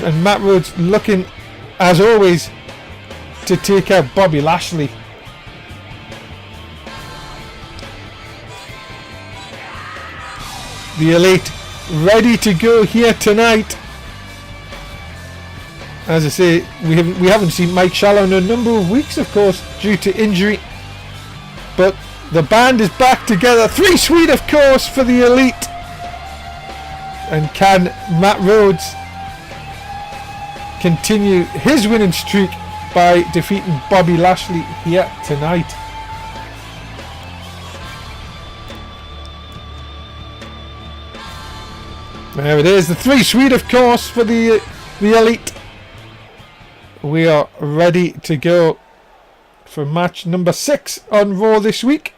And Matt Rhodes looking, as always, to take out Bobby Lashley. The Elite ready to go here tonight. As I say, we haven't seen Mike Shanna in a number of weeks, of course, due to injury. But the band is back together. 3 Sweet, of course, for the Elite. And can Matt Rhodes continue his winning streak by defeating Bobby Lashley here tonight? There it is, the 3 Sweet, of course, for the Elite. We are ready to go for match number 6 on Raw this week.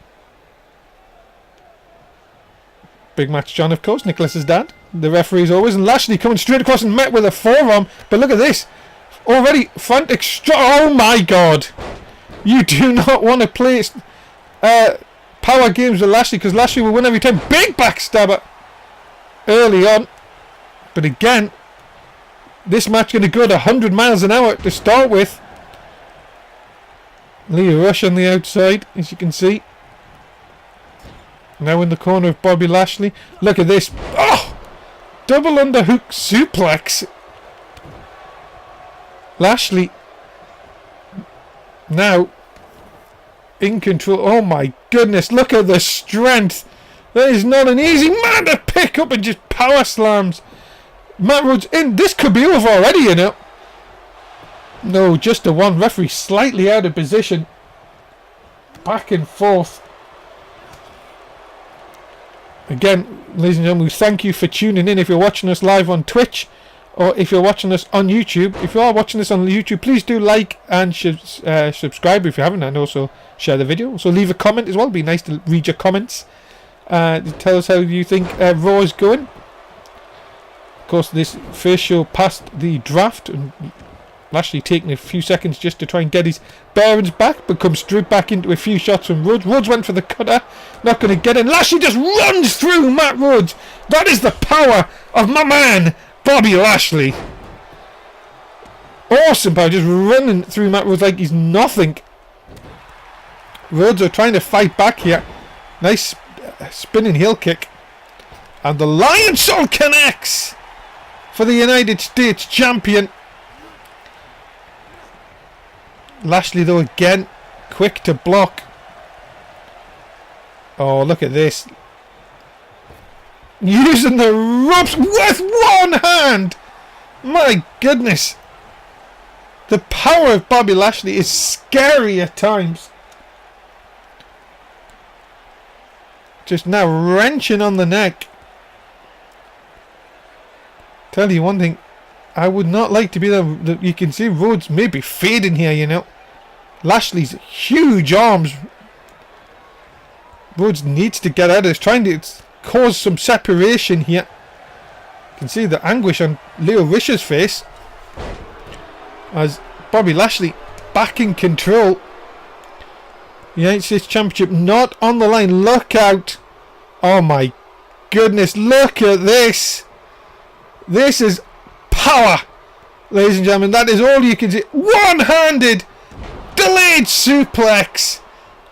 Big match, John, of course, Nicholas's dad. The referee as always, and Lashley coming straight across and met with a forearm. But look at this, already frantic. Oh my God! You do not want to play power games with Lashley, because Lashley will win every time. Big backstabber early on, but again, this match going to go at 100 miles an hour to start with. Leo Rush on the outside, as you can see. Now in the corner of Bobby Lashley. Look at this. Oh! Double underhook suplex. Lashley now in control. Oh my goodness. Look at the strength. That is not an easy man to pick up and just power slams. Matt Rhodes in. This could be over already, you know. No, just the one. Referee slightly out of position. Back and forth. Again, ladies and gentlemen, we thank you for tuning in. If you're watching us live on Twitch, or if you're watching us on YouTube, if you are watching this on YouTube, please do like and subscribe if you haven't, and also share the video. So leave a comment as well. It'd be nice to read your comments. Tell us how you think Raw is going. Of course, this first show passed the draft, and Lashley taking a few seconds just to try and get his bearings back, but comes straight back into a few shots from Rhodes. Rhodes went for the cutter, not going to get in. Lashley just runs through Matt Rhodes. That is the power of my man, Bobby Lashley. Awesome power, just running through Matt Rhodes like he's nothing. Rhodes are trying to fight back here. Nice spinning heel kick. And the Lion Soul connects for the United States champion. Lashley though again, quick to block. Oh, look at this. Using the ropes with one hand. My goodness. The power of Bobby Lashley is scary at times. Just now wrenching on the neck. Tell you one thing, I would not like to be there. You can see Rhodes maybe fading here, you know. Lashley's huge arms. Rhodes needs to get out of this, trying to cause some separation here. You can see the anguish on Leo Rush's face as Bobby Lashley back in control. United States Championship not on the line. Look out. Oh my goodness, look at this. This is power, ladies and gentlemen. That is all you can see. One-handed delayed suplex.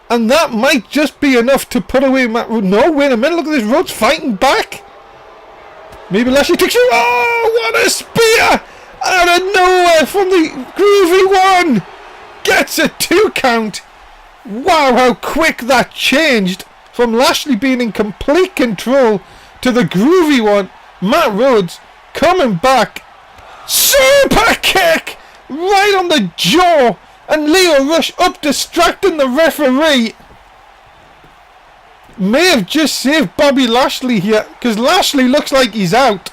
And that might just be enough to put away Matt Rhodes. No, wait a minute. Look at this. Rhodes fighting back. Maybe Lashley takes it. Oh, what a spear. Out of nowhere from the Groovy One. Gets a 2 count. Wow, how quick that changed. From Lashley being in complete control to the Groovy One. Matt Rhodes coming back. Super kick. Right on the jaw. And Leo Rush up distracting the referee. May have just saved Bobby Lashley here. Because Lashley looks like he's out.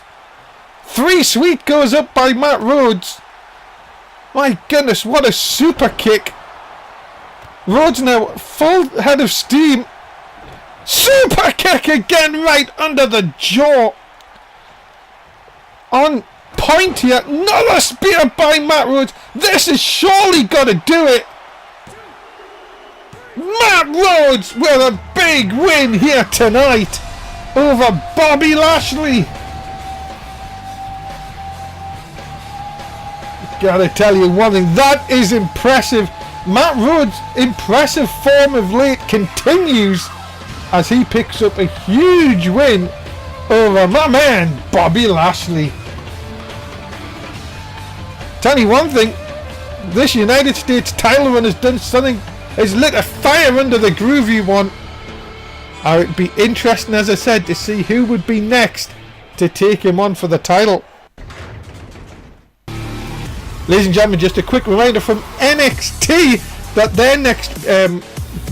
3 sweet goes up by Matt Rhodes. My goodness, what a super kick. Rhodes now full head of steam. Super kick again right under the jaw. On point here. Another spear by Matt Rhodes. This has surely got to do it. Matt Rhodes with a big win here tonight over Bobby Lashley. Gotta tell you one thing, that is impressive. Matt Rhodes' impressive form of late continues as he picks up a huge win over my man Bobby Lashley. Tell you one thing, this United States title run has done something, has lit a fire under the Groovy One. It would be interesting, as I said, to see who would be next to take him on for the title. Ladies and gentlemen, just a quick reminder from NXT that their next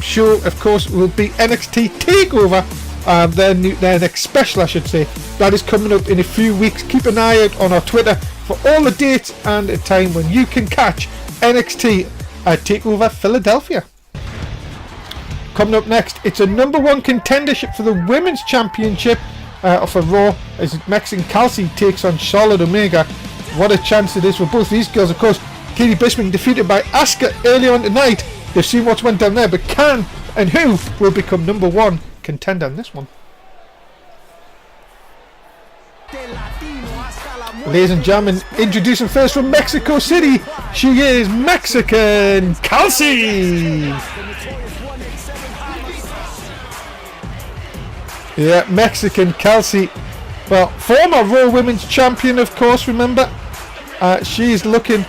show, of course, will be NXT TakeOver. Their next special, I should say, that is coming up in a few weeks. Keep an eye out on our Twitter for all the dates and a time when you can catch NXT at TakeOver Philadelphia. Coming up next, it's a #1 contendership for the Women's Championship for Raw as Mexican Kelsey takes on Charlotte Omega. What a chance it is for both these girls. Of course, Katie Bisping defeated by Asuka earlier on tonight. They've seen what's went down there, but can and who will become #1 contender in this one? Ladies and gentlemen, introducing first from Mexico City, she is Mexican Kelsey. Yeah, Mexican Kelsey. Well, former Raw Women's Champion, of course, remember. She's looking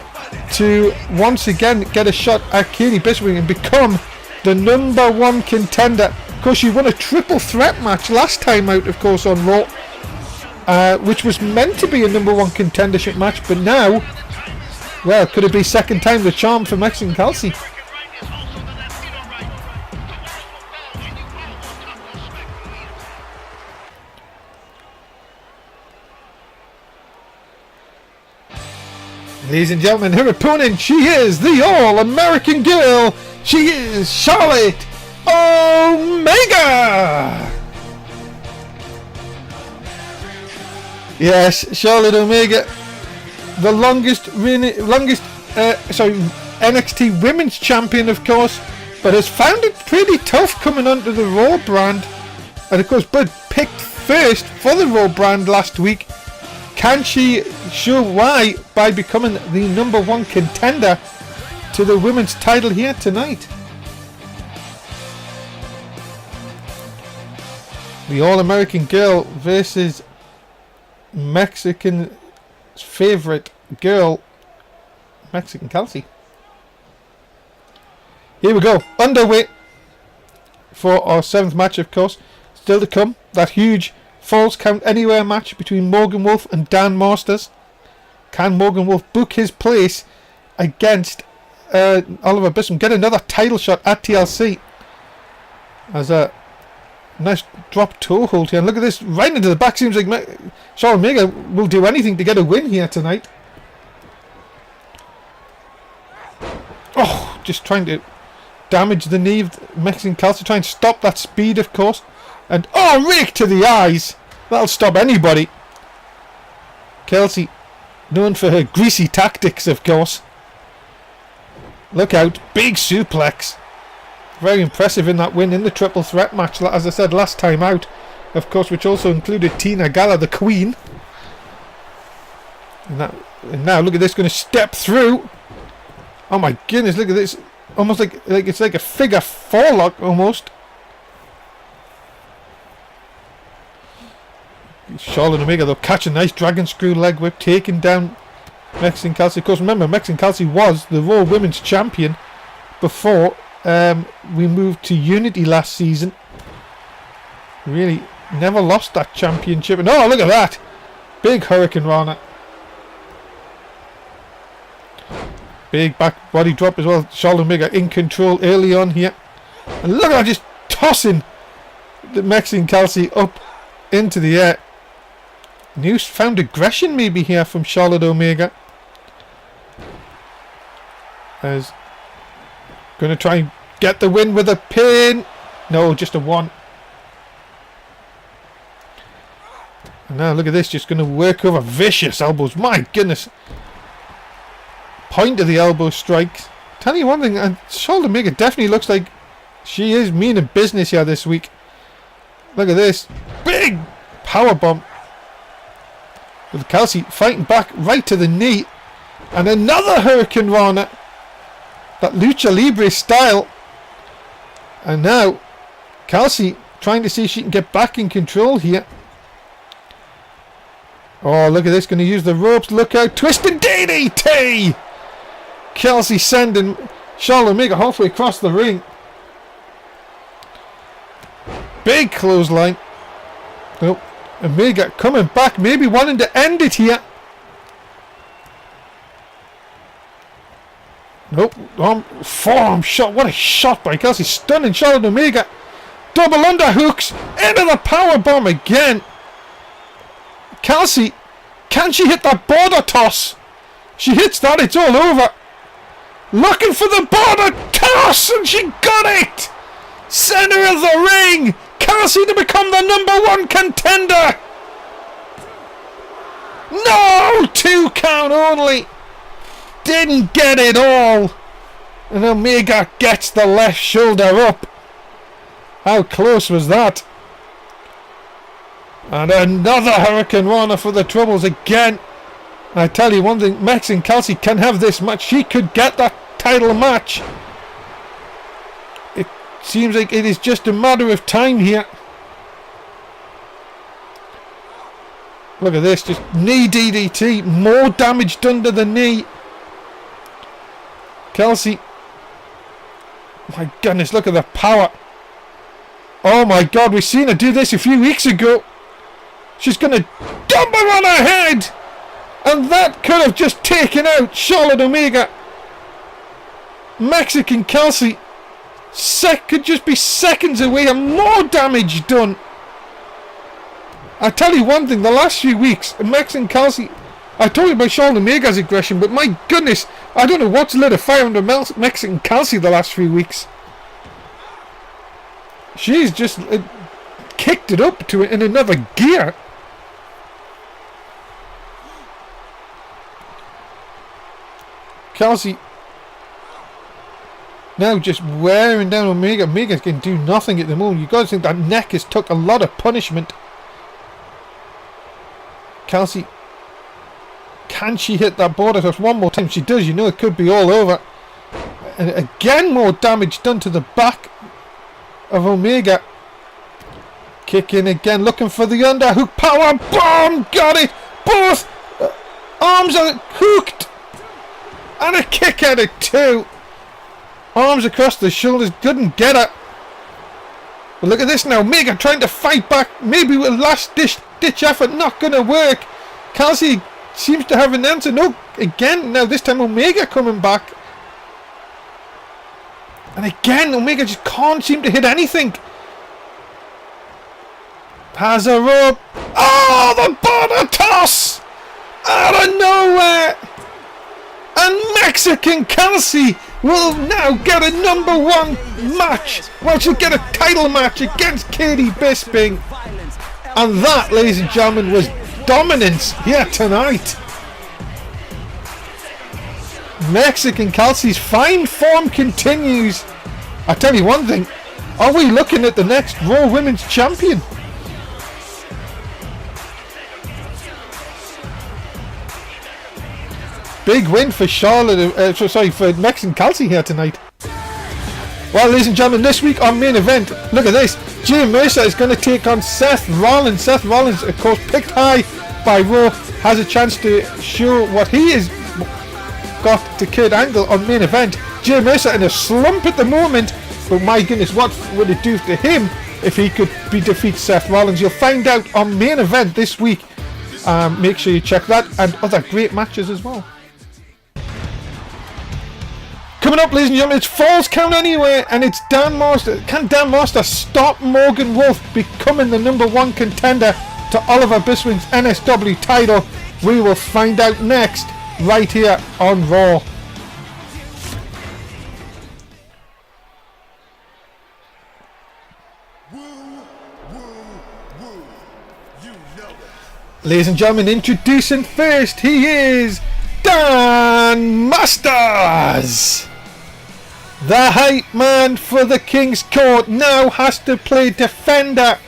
to once again get a shot at Katie Bisping and become the #1 contender. Of course, she won a triple threat match last time out, of course, on Raw, which was meant to be a #1 contendership match, but now, well, could it be second time the charm for Mexican Kelsey? Ladies and gentlemen, her opponent, she is the All-American Girl. She is Charlotte Omega. Yes, Charlotte Omega, the longest NXT Women's Champion, of course, but has found it pretty tough coming onto the Raw brand. And of course, Bud picked first for the Raw brand last week. Can she show why by becoming the #1 contender to the women's title here tonight? The All-American girl versus Mexican favorite girl, Mexican Kelsey. Here we go, underway for our 7th match, of course. Still to come, that huge Falls Count Anywhere match between Morgan Wolf and Dan Masters. Can Morgan Wolf book his place against Oliver Bissom? Get another title shot at TLC. As a nice drop toe hold here. And look at this, right into the back. Seems like Charlotte Omega will do anything to get a win here tonight. Oh, just trying to damage the knee of Mexican Kelsey. Try and stop that speed, of course. And rake to the eyes. That'll stop anybody. Kelsey, known for her greasy tactics, of course. Look out, big suplex. Very impressive in that win in the triple threat match, as I said last time out, of course, which also included Tina Gala, the Queen. And now look at this, going to step through. Oh my goodness, look at this. Almost like it's like a figure 4 lock almost. Charlotte Omega though catch a nice dragon screw leg whip, taking down Mexican Kelsey. Of course, remember, Mexican Kelsey was the Raw Women's Champion before we moved to Unity last season. Really never lost that championship. And look at that, big Hurricane Rana. Big back body drop as well. Charlotte Omega in control early on here. And look at that, just tossing the Mexican Kelsey up into the air. Newfound aggression maybe here from Charlotte Omega. As going to try and get the win with a pin. No, just a 1. And now look at this, just going to work over vicious elbows. My goodness. Point of the elbow strikes. Tell you one thing, and Charlotte Omega definitely looks like she is meaning business here this week. Look at this. Big power bomb. With Kelsey fighting back right to the knee. And another Hurricane Rana. That Lucha Libre style. And now Kelsey trying to see if she can get back in control here. Oh, look at this. Going to use the ropes. Look out. Twisted DDT. Kelsey sending Charlotte Omega halfway across the ring. Big clothesline. Nope. Omega coming back, maybe wanting to end it here. Nope. Forearm shot. What a shot by Kelsey. Stunning Charlotte Omega. Double underhooks into the power bomb again. Kelsey, can she hit that border toss? She hits that, it's all over. Looking for the border toss, and she got it. Center of the ring. Kelsey to become the #1 contender. No! 2 count only. Didn't get it all. And Omega gets the left shoulder up. How close was that? And another Hurricane Rana for the troubles again. I tell you one thing, Mexican Kelsey can have this match. She could get that title match. It seems like it is just a matter of time here. Look at this, just knee DDT. More damage done to the knee. Kelsey. My goodness, look at the power. Oh my God, we've seen her do this a few weeks ago. She's going to dump her on her head. And that could have just taken out Charlotte Omega. Mexican Kelsey could just be seconds away and more damage done. I tell you one thing, the last few weeks, Mexican Kelsey, I told you about Charlotte Omega's aggression, but my goodness, I don't know what's lit a fire under Mexican Kelsey the last few weeks. She's just kicked it up to it in another gear. Kelsey now just wearing down Omega. Omega can do nothing at the moment. You guys think that neck has took a lot of punishment. Kelsey, can she hit that border touch one more time? She does. You know it could be all over. And again, more damage done to the back of Omega. Kick in again, looking for the underhook power bomb. Got it. Both arms are hooked. And a kick at it too. Arms across the shoulders. Couldn't get it. But look at this now. Omega trying to fight back. Maybe with a last ditch effort. Not going to work. Kelsey seems to have an answer. No, again. Now this time Omega coming back. And again, Omega just can't seem to hit anything. Has a rope. Oh, the border toss! Out of nowhere! And Mexican Kelsey will now get a #1 match. Well, she'll get a title match against Katie Bisping. And that, ladies and gentlemen, was dominance here tonight. Mexican Kelsey's fine form continues. I tell you one thing, are we looking at the next Raw Women's Champion? Big win for Charlotte, for Mexican Kelsey here tonight. Well, ladies and gentlemen, this week on main event, look at this. Jay Mercer is going to take on Seth Rollins. Seth Rollins, of course, picked high by Raw, has a chance to show what he has got to Kurt Angle on main event. Jay Mercer in a slump at the moment, but my goodness, what would it do to him if he could defeat Seth Rollins? You'll find out on main event this week. Make sure you check that and other great matches as well. Coming up, ladies and gentlemen, it's Falls Count Anywhere, and it's Dan Master. Can Dan Master stop Morgan Wolf becoming the #1 contender to Oliver Bisping's NSW title? We will find out next, right here on Raw. Ladies and gentlemen, introducing first, he is Dan Masters. The hype man for the King's Court now has to play defender,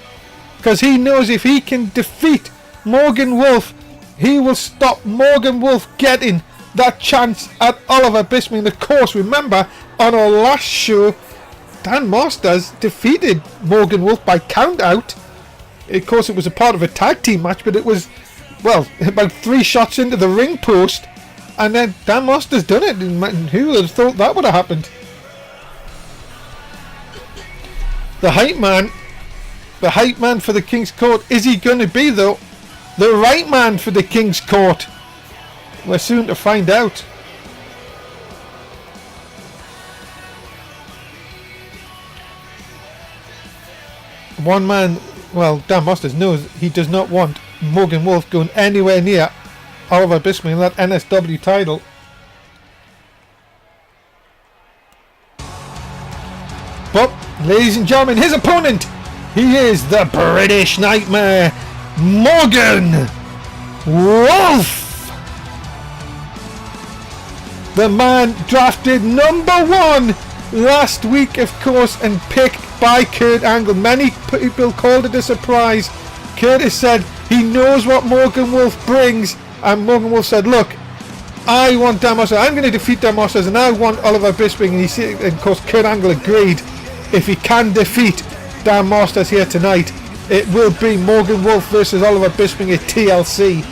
because he knows if he can defeat Morgan Wolf, he will stop Morgan Wolf getting that chance at Oliver Bisping. Of course, remember, on our last show, Dan Masters defeated Morgan Wolf by count out. Of course, it was a part of a tag team match, but it was, well, about 3 shots into the ring post, and then Dan Masters done it. And who would have thought that would have happened? The hype man for the King's Court. Is he going to be, though, the right man for the King's Court? We're soon to find out. One man, well, Dan Masters knows he does not want Morgan Wolf going anywhere near Oliver Bisping in that NSW title. But, ladies and gentlemen, his opponent, he is the British Nightmare, Morgan Wolf. The man drafted #1 last week, of course, and picked by Kurt Angle. Many people called it a surprise. Curtis said he knows what Morgan Wolf brings, and Morgan Wolf said, look, I want Dan Masters, I'm going to defeat Dan Masters, and I want Oliver Bisping. And of course, Kurt Angle agreed. If he can defeat Dan Masters here tonight, it will be Morgan Wolf versus Oliver Bisping at TLC.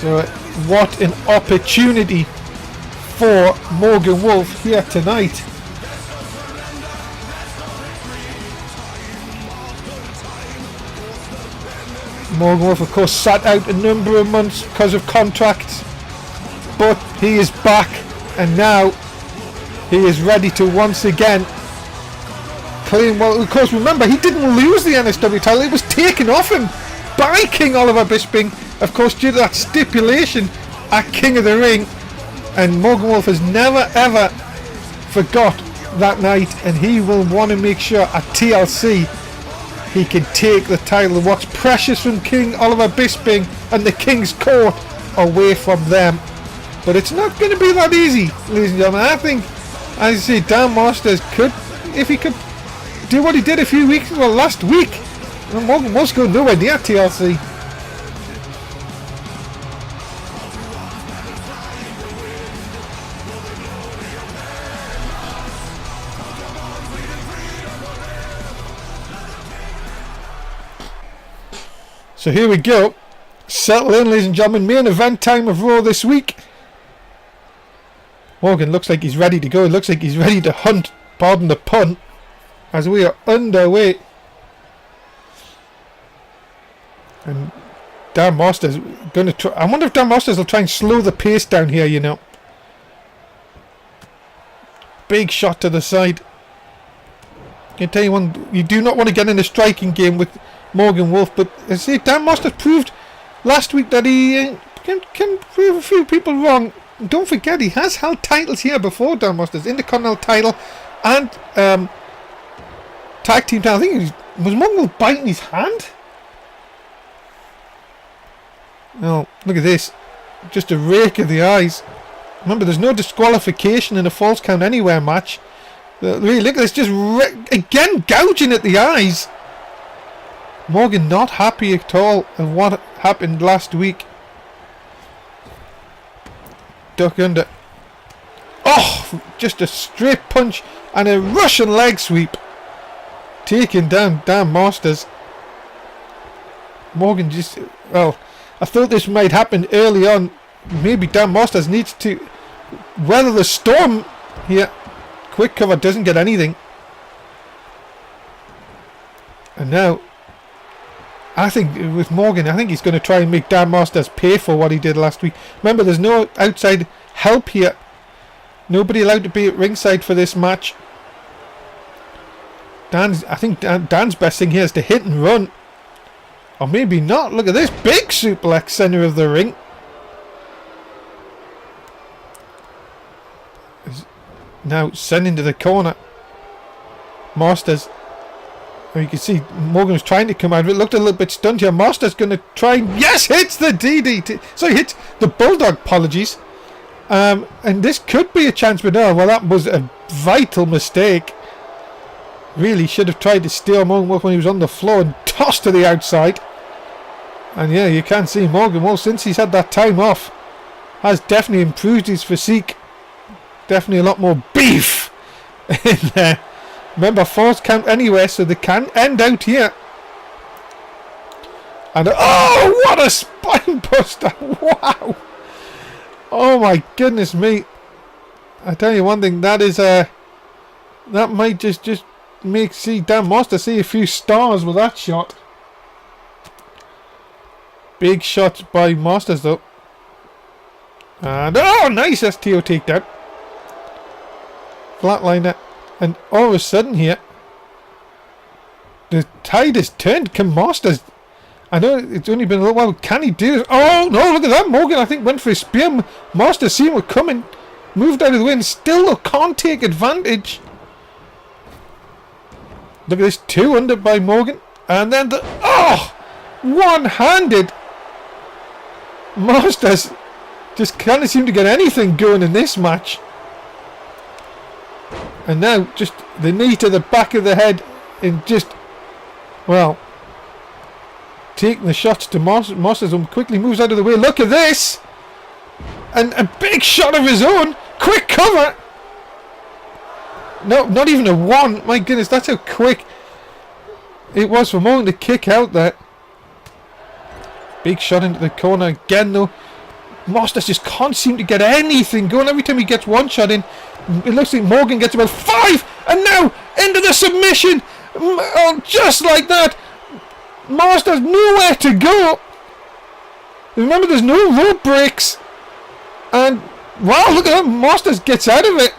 So what an opportunity for Morgan Wolf here tonight. Morgan Wolf, of course, sat out a number of months because of contracts, but he is back, and now he is ready to once again claim. Well, of course, remember, he didn't lose the NSW title. It was taken off him by King Oliver Bisping, of course, due to that stipulation at King of the Ring. And Morgan Wolf has never ever forgot that night, and he will want to make sure at TLC he can take the title. What's precious from King Oliver Bisping and the King's Court away from them. But it's not going to be that easy, ladies and gentlemen. I think, as I say, Dan Masters could, if he could do what he did a few weeks, well, last week, Morgan was going nowhere near TLC. So here we go. Settle in, ladies and gentlemen. Main event time of Raw this week. Morgan looks like he's ready to go. It looks like he's ready to hunt, pardon the pun, as we are underway. And Dan Masters going to try. I wonder if Dan Masters will try and slow the pace down here, you know. Big shot to the side. I can tell you one, you do not want to get in a striking game with Morgan Wolf, but I say Dan Masters proved last week that he can prove a few people wrong. Don't forget, he has held titles here before, Dan Masters. Intercontinental title and tag team title. I think was Morgan Wolf biting his hand? Oh, look at this. Just a rake of the eyes. Remember, there's no disqualification in a false count anywhere match. Really, look at this. Just again gouging at the eyes. Morgan not happy at all of what happened last week. Duck under. Oh, just a straight punch and a Russian leg sweep. Taking down Dan Masters. Morgan just, well, I thought this might happen early on. Maybe Dan Masters needs to weather the storm here. Quick cover doesn't get anything. And now, I think with Morgan, I think he's going to try and make Dan Masters pay for what he did last week. Remember, there's no outside help here. Nobody allowed to be at ringside for this match. I think Dan's best thing here is to hit and run. Or maybe not. Look at this big suplex, center of the ring. Now sending to the corner. Masters. You can see Morgan was trying to come out of it. Looked a little bit stunned here. Masters going to try and... Yes! Hits the DDT. So he hits the Bulldog. Apologies. And this could be a chance. But no, well, that was a vital mistake. Really should have tried to steal Morgan Wolf when he was on the floor and tossed to the outside. And yeah, you can see Morgan Wolf, since he's had that time off, has definitely improved his physique. Definitely a lot more beef in there. Remember, false count anywhere, so they can end out here. And oh, what a spine buster! Wow! Oh my goodness me! I tell you one thing, that is that might just make Dan Masters see a few stars with that shot. Big shots by Masters though. And oh, nice STO takedown. Flatliner. And all of a sudden here, the tide has turned. Can Masters... I know it's only been a little while. Can he do it? Oh, no, look at that. Morgan, I think, went for a spear. Masters seen what coming. Moved out of the way and still can't take advantage. Look at this. 2 under by Morgan. And then the... Oh! One-handed. Masters just can't seem to get anything going in this match. And now just the knee to the back of the head and just, well, taking the shots to Masters and quickly moves out of the way. Look at this! And a big shot of his own. Quick cover! No, not even a 1. My goodness, that's how quick it was for Morgan to kick out there. Big shot into the corner again though. Masters just can't seem to get anything going. Every time he gets one shot in, it looks like Morgan gets about 5, and now into the submission. Oh, just like that. Masters nowhere to go. Remember, there's no rope breaks. And wow, look at that. Masters gets out of it.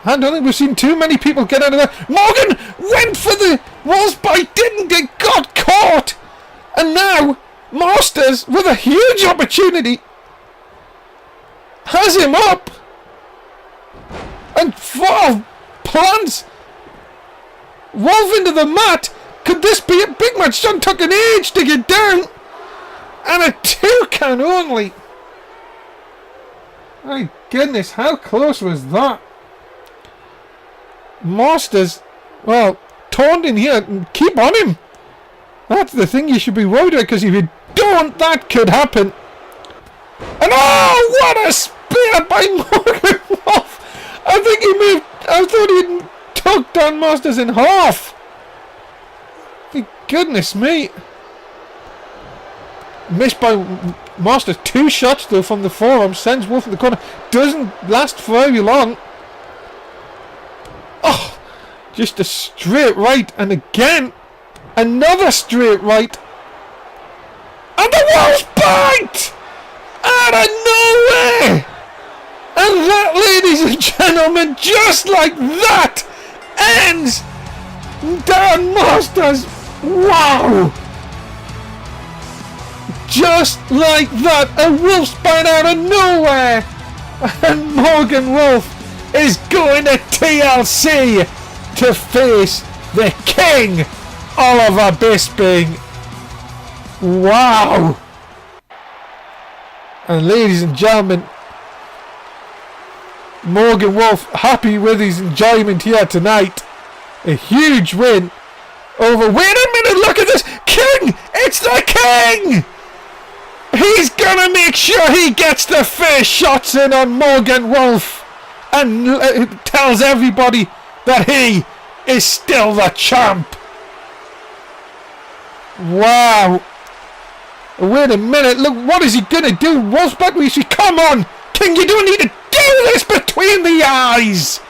I don't think we've seen too many people get out of that. Morgan went for the walls, but he didn't. It got caught. And now Masters, with a huge opportunity, has him up. And plants Wolf into the mat. Could this be a big match? Son took an age to get down. And a 2 count only. My goodness, how close was that? Masters, well, taunting here. Keep on him. That's the thing you should be worried about, because if you don't, that could happen. And oh, what a spear by Morgan Wolf! I think he moved. I thought he'd took Dan Masters in half. My goodness me. Missed by Masters. 2 shots though from the forearm. Sends Wolf in the corner. Doesn't last for very long. Oh, just a straight right, and again another straight right, and the Wolf's bite out of nowhere. And that, ladies and gentlemen, just like that, ends Dan Masters. Wow! Just like that, a Wolf's bite out of nowhere, and Morgan Wolf is going to TLC to face the King, Oliver Bisping. Wow! And ladies and gentlemen, Morgan Wolf happy with his enjoyment here tonight. A huge win over... Wait a minute, look at this! King! It's the King! He's gonna make sure he gets the first shots in on Morgan Wolf, and tells everybody that he is still the champ. Wow. Wait a minute, look, what is he gonna do? Wolf's back. Come on, King, you don't need to do this between the eyes.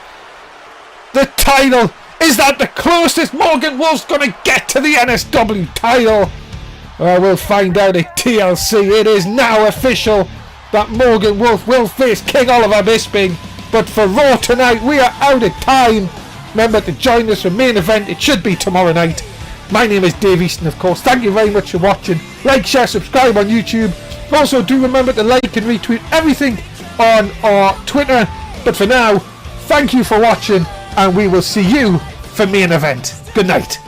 The title, is that the closest Morgan Wolf's gonna get to the NSW title? Well, we'll find out at TLC. It is now official that Morgan Wolf will face King Oliver Bisping. But for Raw tonight, we are out of time. Remember to join us for main event. It should be tomorrow night. My name is Dave Easton, of course. Thank you very much for watching. Like, share, subscribe on YouTube. Also, do remember to like and retweet everything on our Twitter. But for now, thank you for watching, and we will see you for main event. Good night.